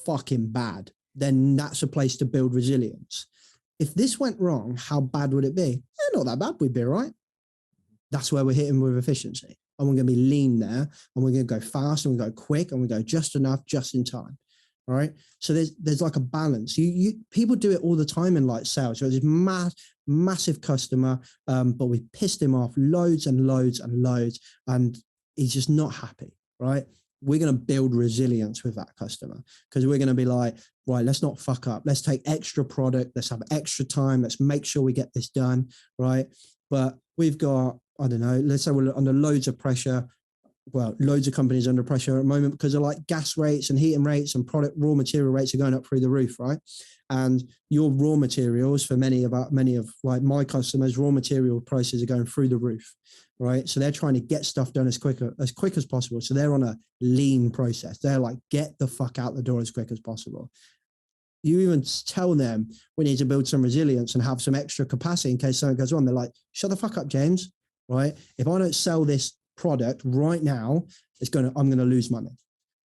fucking bad, then that's a place to build resilience. If this went wrong, how bad would it be? Not that bad, we'd be all right. That's where we're hitting with efficiency. And we're going to be lean there and we're going to go fast and we go quick and we go just enough, just in time. Right. So there's like a balance. People do it all the time in like sales. So there's massive customer, but we pissed him off loads and loads and loads, and he's just not happy. Right. We're going to build resilience with that customer because we're going to be like, right, let's not fuck up. Let's take extra product. Let's have extra time. Let's make sure we get this done. Right. But we've got, I don't know, let's say we're under loads of pressure. Well, loads of companies under pressure at the moment because of like gas rates and heating rates and product raw material rates are going up through the roof, right? And your raw materials for many of like my customers, raw material prices are going through the roof, right? So they're trying to get stuff done as quick as possible. So they're on a lean process. They're like, get the fuck out the door as quick as possible. You even tell them we need to build some resilience and have some extra capacity in case something goes wrong. They're like, shut the fuck up, James, right? If I don't sell this product right now, I'm gonna lose money.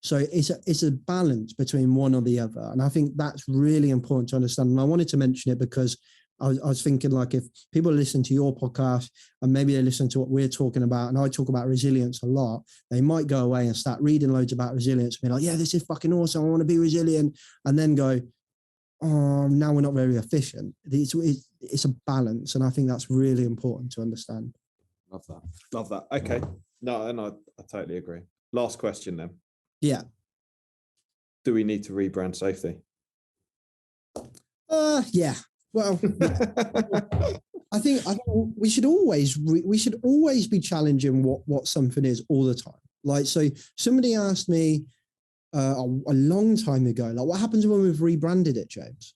So it's a balance between one or the other. And I think that's really important to understand. And I wanted to mention it because I was thinking, like, if people listen to your podcast and maybe they listen to what we're talking about, and I talk about resilience a lot, they might go away and start reading loads about resilience and be like, yeah, this is fucking awesome, I want to be resilient. And then go, oh, now we're not very efficient. It's a balance. And I think that's really important to understand. Love that. Okay. No, and I totally agree. Last question then. Yeah. Do we need to rebrand safety? Yeah. Well, I think we should always be challenging what something is all the time. Like, so somebody asked me a long time ago, like, what happens when we've rebranded it, James?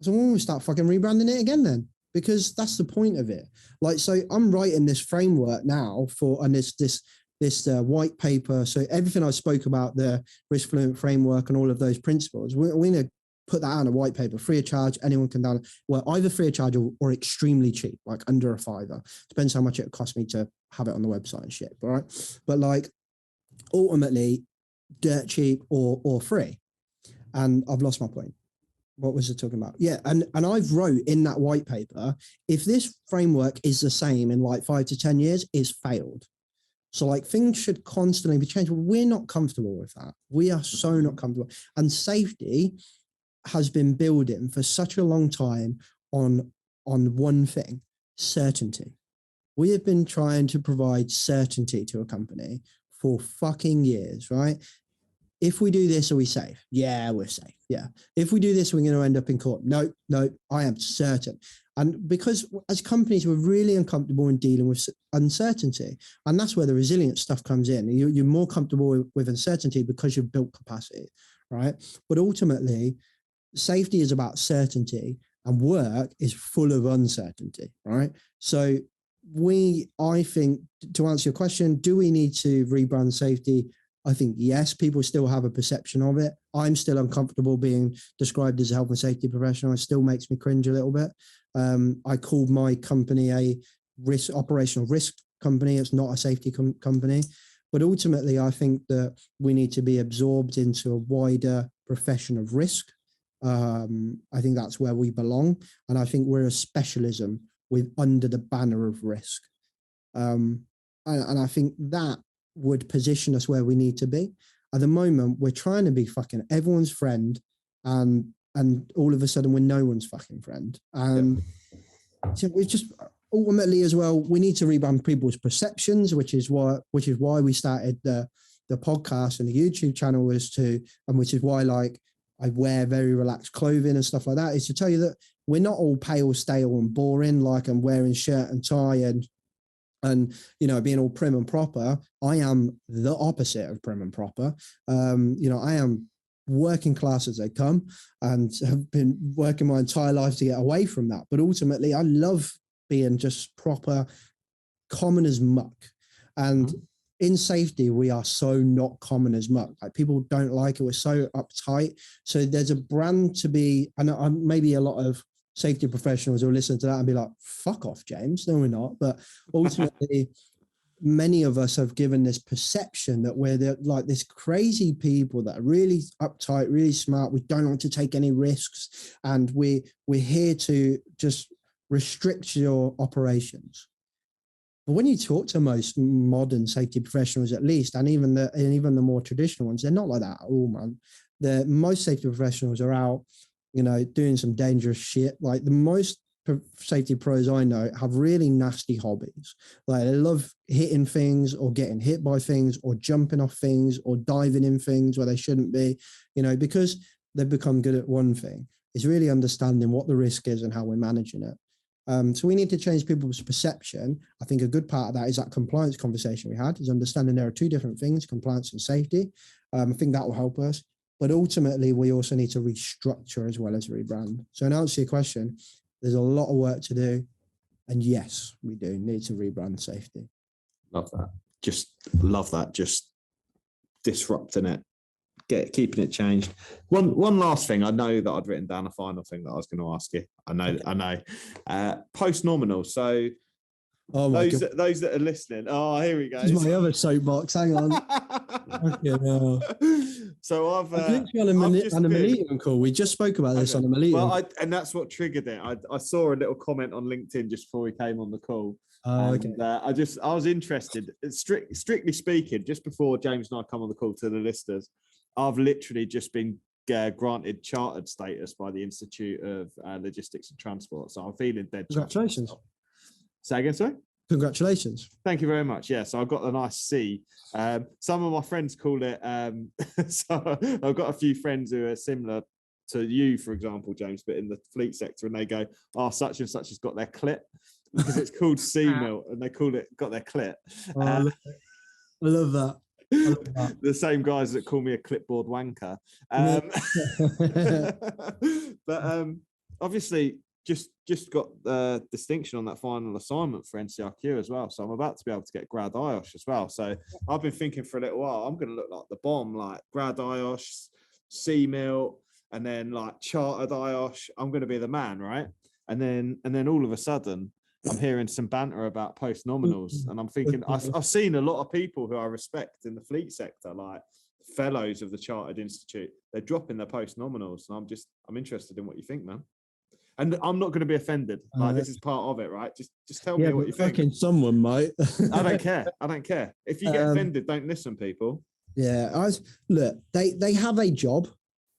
So when we start fucking rebranding it again, then, because that's the point of it. Like, so I'm writing this framework now and this white paper. So everything I spoke about, the risk fluent framework and all of those principles, we're going to put that out in a white paper, free of charge. Anyone can download. Well, either free of charge or extremely cheap, like under a $5. Depends how much it cost me to have it on the website and shit. All right, but like ultimately, dirt cheap or free. And I've lost my point. What was it talking about? Yeah, and I've wrote in that white paper, if this framework is the same in like 5 to 10 years, it's failed. So like things should constantly be changed. We're not comfortable with that. We are so not comfortable. And safety has been building for such a long time on one thing, certainty. We have been trying to provide certainty to a company for fucking years, right? If we do this, are we safe? Yeah, we're safe. Yeah. If we do this, we're going to end up in court. No, I am certain. And because as companies, we're really uncomfortable in dealing with uncertainty. And that's where the resilience stuff comes in. You're more comfortable with uncertainty because you've built capacity, right? But ultimately, safety is about certainty and work is full of uncertainty, right? So I think, to answer your question, do we need to rebrand safety? I think yes, people still have a perception of it. I'm still uncomfortable being described as a health and safety professional. It still makes me cringe a little bit. I called my company a operational risk company. It's not a safety company. But ultimately, I think that we need to be absorbed into a wider profession of risk. I think that's where we belong. And I think we're a specialism under the banner of risk. And I think that would position us where we need to be. At the moment, we're trying to be fucking everyone's friend, and all of a sudden we're no one's fucking friend. And so we just ultimately as well, we need to rebrand people's perceptions, which is why we started the podcast and the YouTube channel and which is why like I wear very relaxed clothing and stuff like that, is to tell you that we're not all pale, stale and boring, like I'm wearing shirt and tie and being all prim and proper. I am the opposite of prim and proper. I am working class as they come and have been working my entire life to get away from that. But ultimately, I love being just proper, common as muck. And in safety, we are so not common as muck. Like, people don't like it. We're so uptight. So there's a brand to be, and maybe a lot of safety professionals will listen to that and be like, fuck off, James. No, we're not. But ultimately, many of us have given this perception that we're like this crazy people that are really uptight, really smart. We don't want to take any risks. And we're here to just restrict your operations. But when you talk to most modern safety professionals, at least, and even the more traditional ones, they're not like that at all, man. Most safety professionals are out, doing some dangerous shit. Like, the most safety pros I know have really nasty hobbies. Like, they love hitting things or getting hit by things or jumping off things or diving in things where they shouldn't be, because they've become good at one thing. It's really understanding what the risk is and how we're managing it. So we need to change people's perception. I think a good part of that is that compliance conversation we had, is understanding there are two different things, compliance and safety. I think that will help us. But ultimately, we also need to restructure as well as rebrand. So in answer to your question, there's a lot of work to do. And yes, we do need to rebrand safety. Love that. Just love that. Just disrupting it keeping it changed. One last thing. I know that I'd written down a final thing that I was going to ask you. I know. Post-nominal. So those that are listening. Oh, here we go. This is my other soapbox. Hang on. So I've literally on a Mollitiam call. We just spoke about this on a Mollitiam. Well, and that's what triggered it. I saw a little comment on LinkedIn just before we came on the call. Okay. I was interested. Strictly speaking, just before James and I come on the call to the listeners, I've literally just been granted chartered status by the Institute of Logistics and Transport. So I'm feeling dead. Congratulations. Say again, sorry? Congratulations. Thank you very much. Yeah, so I've got a nice C. Some of my friends call it, so I've got a few friends who are similar to you, for example, James, but in the fleet sector, and they go, oh, such and such has got their clip, because it's called C-Mill, and they call it got their clip. I love that. The same guys that call me a clipboard wanker. But obviously, just got the distinction on that final assignment for NCRQ as well. So I'm about to be able to get grad IOSH as well. So I've been thinking for a little while, I'm going to look like the bomb, like grad IOSH, C-Mill, and then like chartered IOSH. I'm going to be the man, right? And then all of a sudden, I'm hearing some banter about post-nominals, and I'm thinking I've seen a lot of people who I respect in the fleet sector, like fellows of the Chartered Institute. They're dropping their post-nominals, and I'm interested in what you think, man. And I'm not going to be offended. Like, this is part of it, right? Just tell me what you think. Fucking someone, mate. I don't care. I don't care. If you get offended, don't listen, people. Yeah, look. They have a job,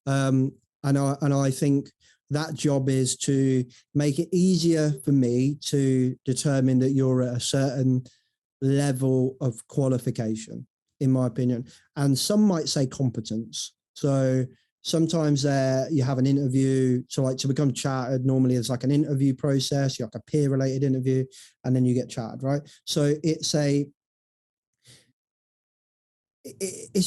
and I think that job is to make it easier for me to determine that you're at a certain level of qualification, in my opinion. And some might say competence. So sometimes you have an interview. So like to become chartered, normally it's like an interview process, you have a peer related interview, and then you get chartered, right? So it's a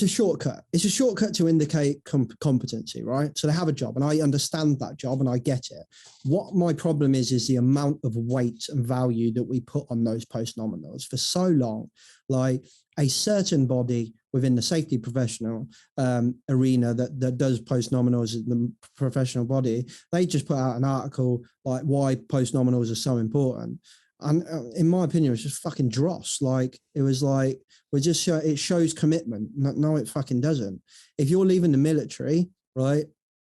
shortcut. It's a shortcut to indicate competency, right? So they have a job, and I understand that job and I get it. What my problem is the amount of weight and value that we put on those post-nominals for so long. Like a certain body within the safety professional arena that does post-nominals, the professional body, they just put out an article like why post-nominals are so important. And in my opinion, it's just fucking dross. Like, it was like, it shows commitment. No, it fucking doesn't. If you're leaving the military, right?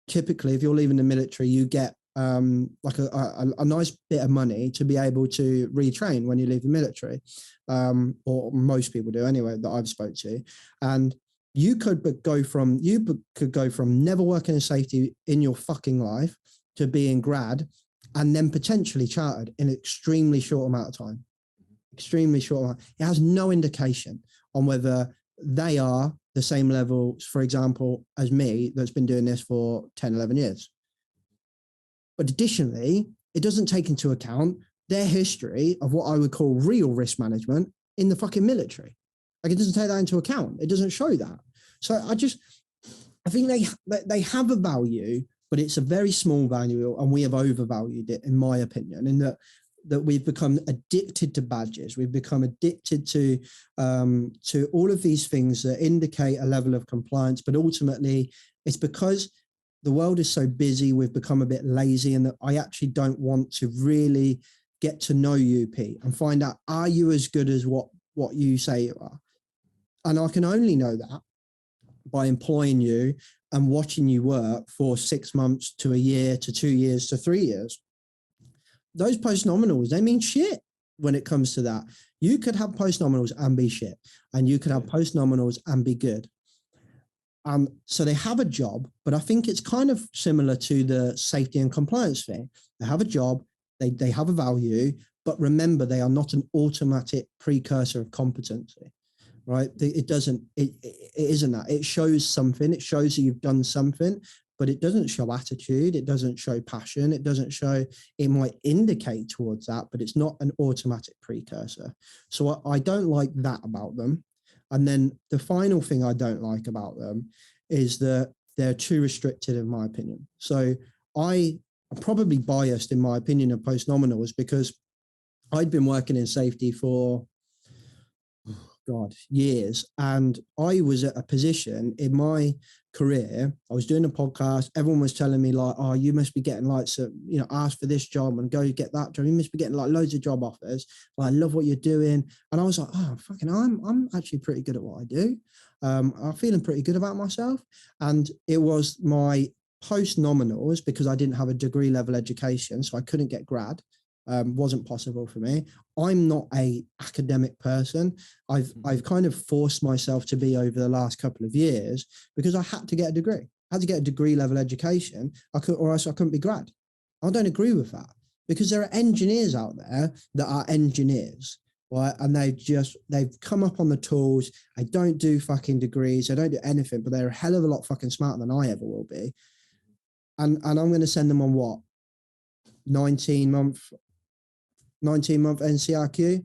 Typically, if you're leaving the military, you get like a nice bit of money to be able to retrain when you leave the military. Or most people do anyway, that I've spoke to. And you could go from never working in safety in your fucking life to being grad, and then potentially chartered in an extremely short amount of time. Extremely short amount. It has no indication on whether they are the same level, for example, as me, that's been doing this for 10, 11 years. But additionally, it doesn't take into account their history of what I would call real risk management in the fucking military. Like, it doesn't take that into account. It doesn't show that. So I think they have a value, but it's a very small value, and we have overvalued it, in my opinion, in that we've become addicted to badges. We've become addicted to all of these things that indicate a level of compliance, but ultimately it's because the world is so busy, we've become a bit lazy, and that I actually don't want to really get to know you, Pete, and find out, are you as good as what you say you are? And I can only know that by employing you and watching you work for 6 months to a year to 2 years to 3 years. Those post-nominals, they mean shit when it comes to that. You could have post-nominals and be shit, and you could have post-nominals and be good. So they have a job, but I think it's kind of similar to the safety and compliance thing. They have a job, they have a value, but remember, they are not an automatic precursor of competency. Right? It isn't that. It shows something. It shows that you've done something, but it doesn't show attitude. It doesn't show passion. It doesn't show, it might indicate towards that, but it's not an automatic precursor. So I don't like that about them. And then the final thing I don't like about them is that they're too restricted, in my opinion. So I'm probably biased in my opinion of post-nominals, because I'd been working in safety for God, years. And I was at a position in my career, I was doing a podcast. Everyone was telling me like, oh, you must be getting like some, ask for this job and go get that job. You must be getting like loads of job offers. I love what you're doing. And I was like, oh, fucking, I'm actually pretty good at what I do. I'm feeling pretty good about myself. And it was my post-nominals because I didn't have a degree level education. So I couldn't get grad. Wasn't possible for me. I'm not a academic person. I've kind of forced myself to be over the last couple of years because I had to get a degree. I had to get a degree level education. Or else I couldn't be grad. I don't agree with that because there are engineers out there that are engineers, right? And they've come up on the tools. They don't do fucking degrees. They don't do anything, but they're a hell of a lot fucking smarter than I ever will be. And I'm going to send them on what? 19-month NCRQ,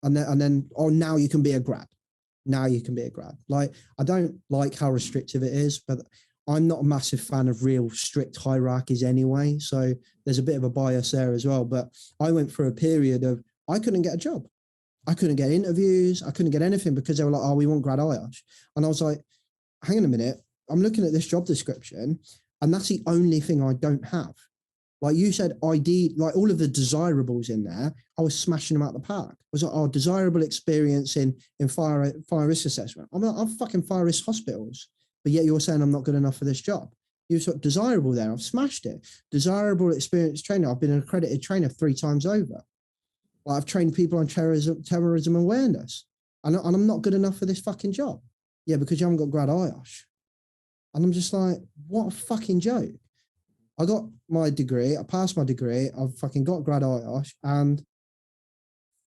and then now you can be a grad. Now you can be a grad. Like, I don't like how restrictive it is, but I'm not a massive fan of real strict hierarchies anyway. So there's a bit of a bias there as well. But I went through a period of I couldn't get a job. I couldn't get interviews. I couldn't get anything because they were like, oh, we want grad IOSH. And I was like, hang on a minute. I'm looking at this job description and that's the only thing I don't have. Like you said, ID, like all of the desirables in there, I was smashing them out the park. I was like, oh, desirable experience in fire risk assessment. I'm fucking fire risk hospitals, but yet you're saying I'm not good enough for this job. You've got desirable there. I've smashed it. Desirable experience trainer. I've been an accredited trainer 3 times over. Like I've trained people on terrorism awareness, and I'm not good enough for this fucking job. Yeah, because you haven't got grad IOSH. And I'm just like, what a fucking joke. I got my degree, I passed my degree, I've fucking got grad IOSH, and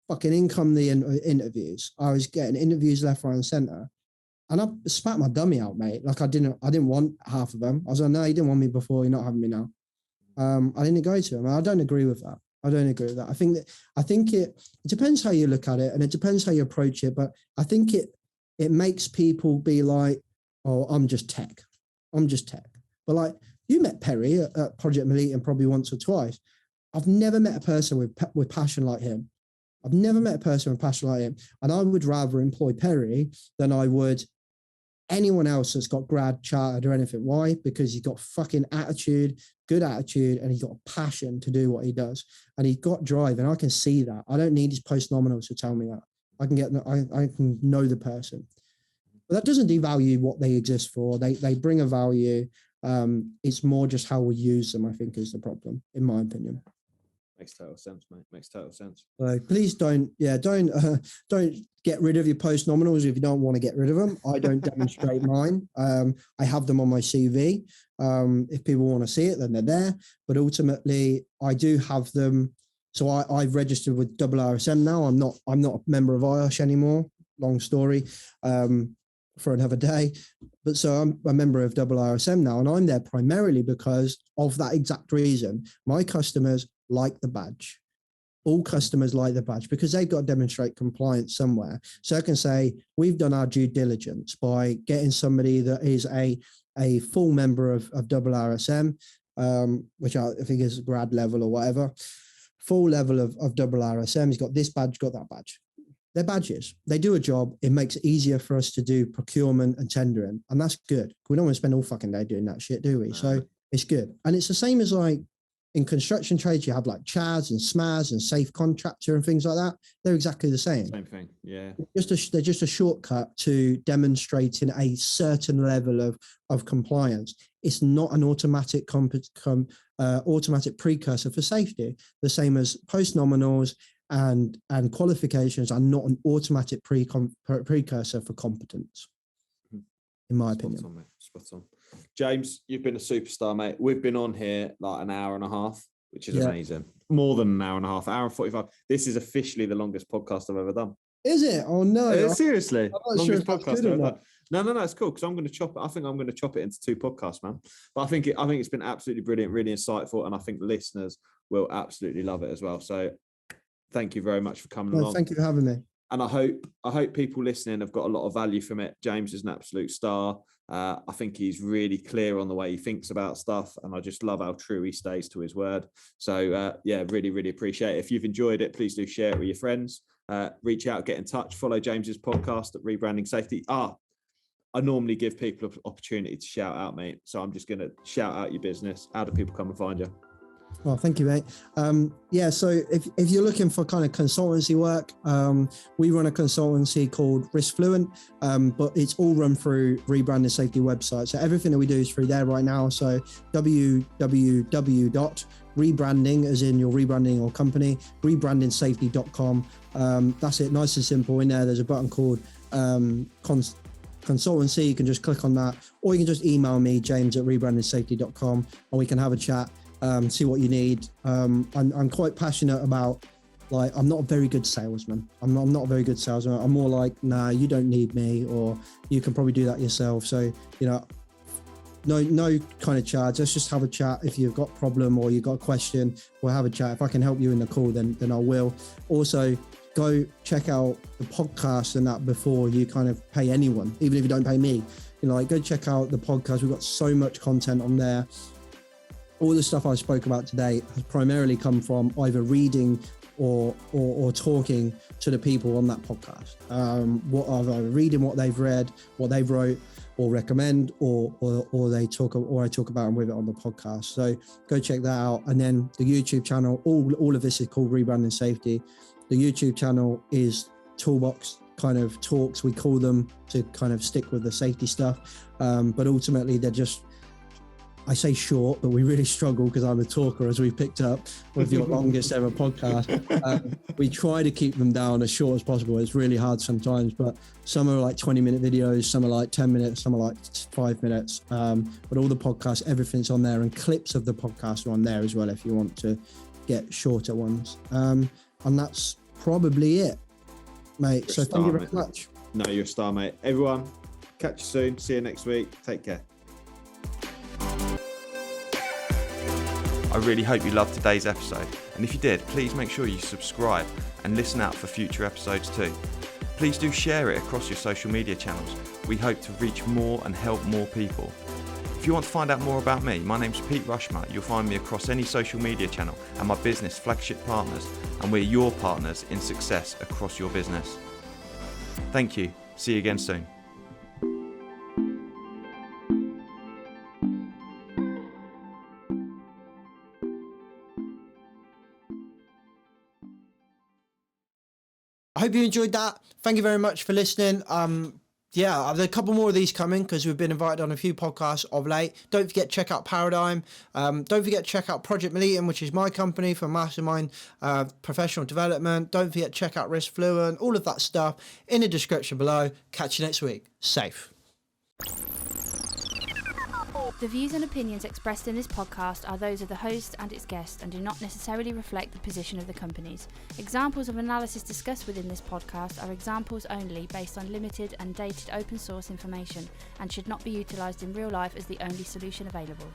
fucking in come the interviews. I was getting interviews left, right, and centre, and I spat my dummy out, mate. Like I didn't want half of them. I was like, no, you didn't want me before, you're not having me now. I didn't go to them. I don't agree with that. I think it depends how you look at it, and it depends how you approach it. But I think it makes people be like, oh, I'm just tech. But like, you met Perry at Project Mollitiam probably once or twice. I've never met a person with passion like him. And I would rather employ Perry than I would anyone else that's got grad, chartered or anything. Why? Because he's got fucking attitude, good attitude, and he's got passion to do what he does. And he's got drive, and I can see that. I don't need his post-nominals to tell me that. I can know the person. But that doesn't devalue what they exist for. They bring a value. It's more just how we use them, I think, is the problem, in my opinion. Makes total sense, mate. Makes total sense. So please don't get rid of your post nominals if you don't want to get rid of them. I don't demonstrate mine. I have them on my CV. If people want to see it, then they're there. But ultimately, I do have them. So I've registered with RRSM now. I'm not a member of IOSH anymore. Long story. For another day, but so I'm a member of RRSM now, and I'm there primarily because of that exact reason. My customers like the badge. All customers like the badge because they've got to demonstrate compliance somewhere. So I can say we've done our due diligence by getting somebody that is a full member of RRSM, which I think is grad level or whatever, full level of RRSM. He's got this badge, got that badge. They're badges. They do a job. It makes it easier for us to do procurement and tendering. And that's good. We don't want to spend all fucking day doing that shit, do we? No. So it's good. And it's the same as like in construction trades, you have like CHAS and SMAS and safe contractor and things like that. They're exactly the same. Same thing. Yeah. They're just a shortcut to demonstrating a certain level of compliance. It's not an automatic automatic precursor for safety. The same as post-nominals and qualifications are not an automatic precursor for competence, in my opinion. Spot on, mate. Spot on. James, you've been a superstar, mate. We've been on here like an hour and a half, which is amazing. More than an hour and a half, hour and 45. This is officially the longest podcast I've ever done. Is it? Oh, no. Seriously. Longest podcast I've ever done. No, it's cool because I'm going to chop it. I think I'm going to chop it into 2 podcasts, man. But I think it's been absolutely brilliant, really insightful, and I think listeners will absolutely love it as well. So thank you very much for coming along. Thank you for having me. And I hope people listening have got a lot of value from it. James is an absolute star. I think he's really clear on the way he thinks about stuff, and I just love how true he stays to his word. So really, really appreciate it. If you've enjoyed it, please do share it with your friends. reach out, get in touch, follow James's podcast at Rebranding Safety. I normally give people an opportunity to shout out, mate. So I'm just going to shout out your business. How do people come and find you? Well, thank you, mate. So if you're looking for kind of consultancy work, we run a consultancy called Risk Fluent, but it's all run through Rebranding Safety website. So everything that we do is through there right now. So www.rebranding, as in your rebranding or company, rebrandingsafety.com. That's it, nice and simple. In there, there's a button called consultancy. You can just click on that, or you can just email me, james@rebrandingsafety.com, and we can have a chat. See what you need. I'm quite passionate about, like, I'm not a very good salesman. I'm not a very good salesman. I'm more like, nah, you don't need me, or you can probably do that yourself. So, no kind of charge. Let's just have a chat. If you've got a problem or you've got a question, we'll have a chat. If I can help you in the call, then I will. Also, go check out the podcast and that before you kind of pay anyone, even if you don't pay me. Go check out the podcast. We've got so much content on there. All the stuff I spoke about today has primarily come from either reading or talking to the people on that podcast. Either reading what they've read, what they've wrote, or recommend, or I talk about them with it on the podcast. So go check that out. And then the YouTube channel, all of this is called Rebranding Safety. The YouTube channel is Toolbox kind of talks, we call them, to kind of stick with the safety stuff. But ultimately they're just, I say short, but we really struggle because I'm a talker, as we picked up with your longest ever podcast. We try to keep them down as short as possible. It's really hard sometimes, but some are like 20-minute videos, some are like 10 minutes, some are like 5 minutes. But all the podcasts, everything's on there, and clips of the podcast are on there as well if you want to get shorter ones. And that's probably it, mate. So thank you very much. No, you're a star, mate. Everyone, catch you soon. See you next week. Take care. I really hope you loved today's episode, and if you did, please make sure you subscribe and listen out for future episodes too. Please do share it across your social media channels. We hope to reach more and help more people. If you want to find out more about me, my name's Pete Rushmer. You'll find me across any social media channel and my business, Flagship Partners, and we're your partners in success across your business. Thank you. See you again soon. I hope you enjoyed that. Thank you very much for listening. There's a couple more of these coming because we've been invited on a few podcasts of late. Don't forget to check out Paradigm. Don't forget to check out Project Mollitiam, which is my company for mastermind professional development. Don't forget to check out Risk Fluent, all of that stuff in the description below. Catch you next week. Safe. The views and opinions expressed in this podcast are those of the host and its guest and do not necessarily reflect the position of the companies. Examples of analysis discussed within this podcast are examples only based on limited and dated open source information and should not be utilised in real life as the only solution available.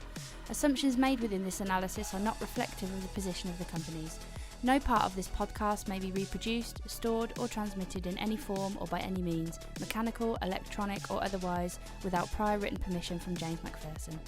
Assumptions made within this analysis are not reflective of the position of the companies. No part of this podcast may be reproduced, stored or transmitted in any form or by any means, mechanical, electronic or otherwise, without prior written permission from James MacPherson.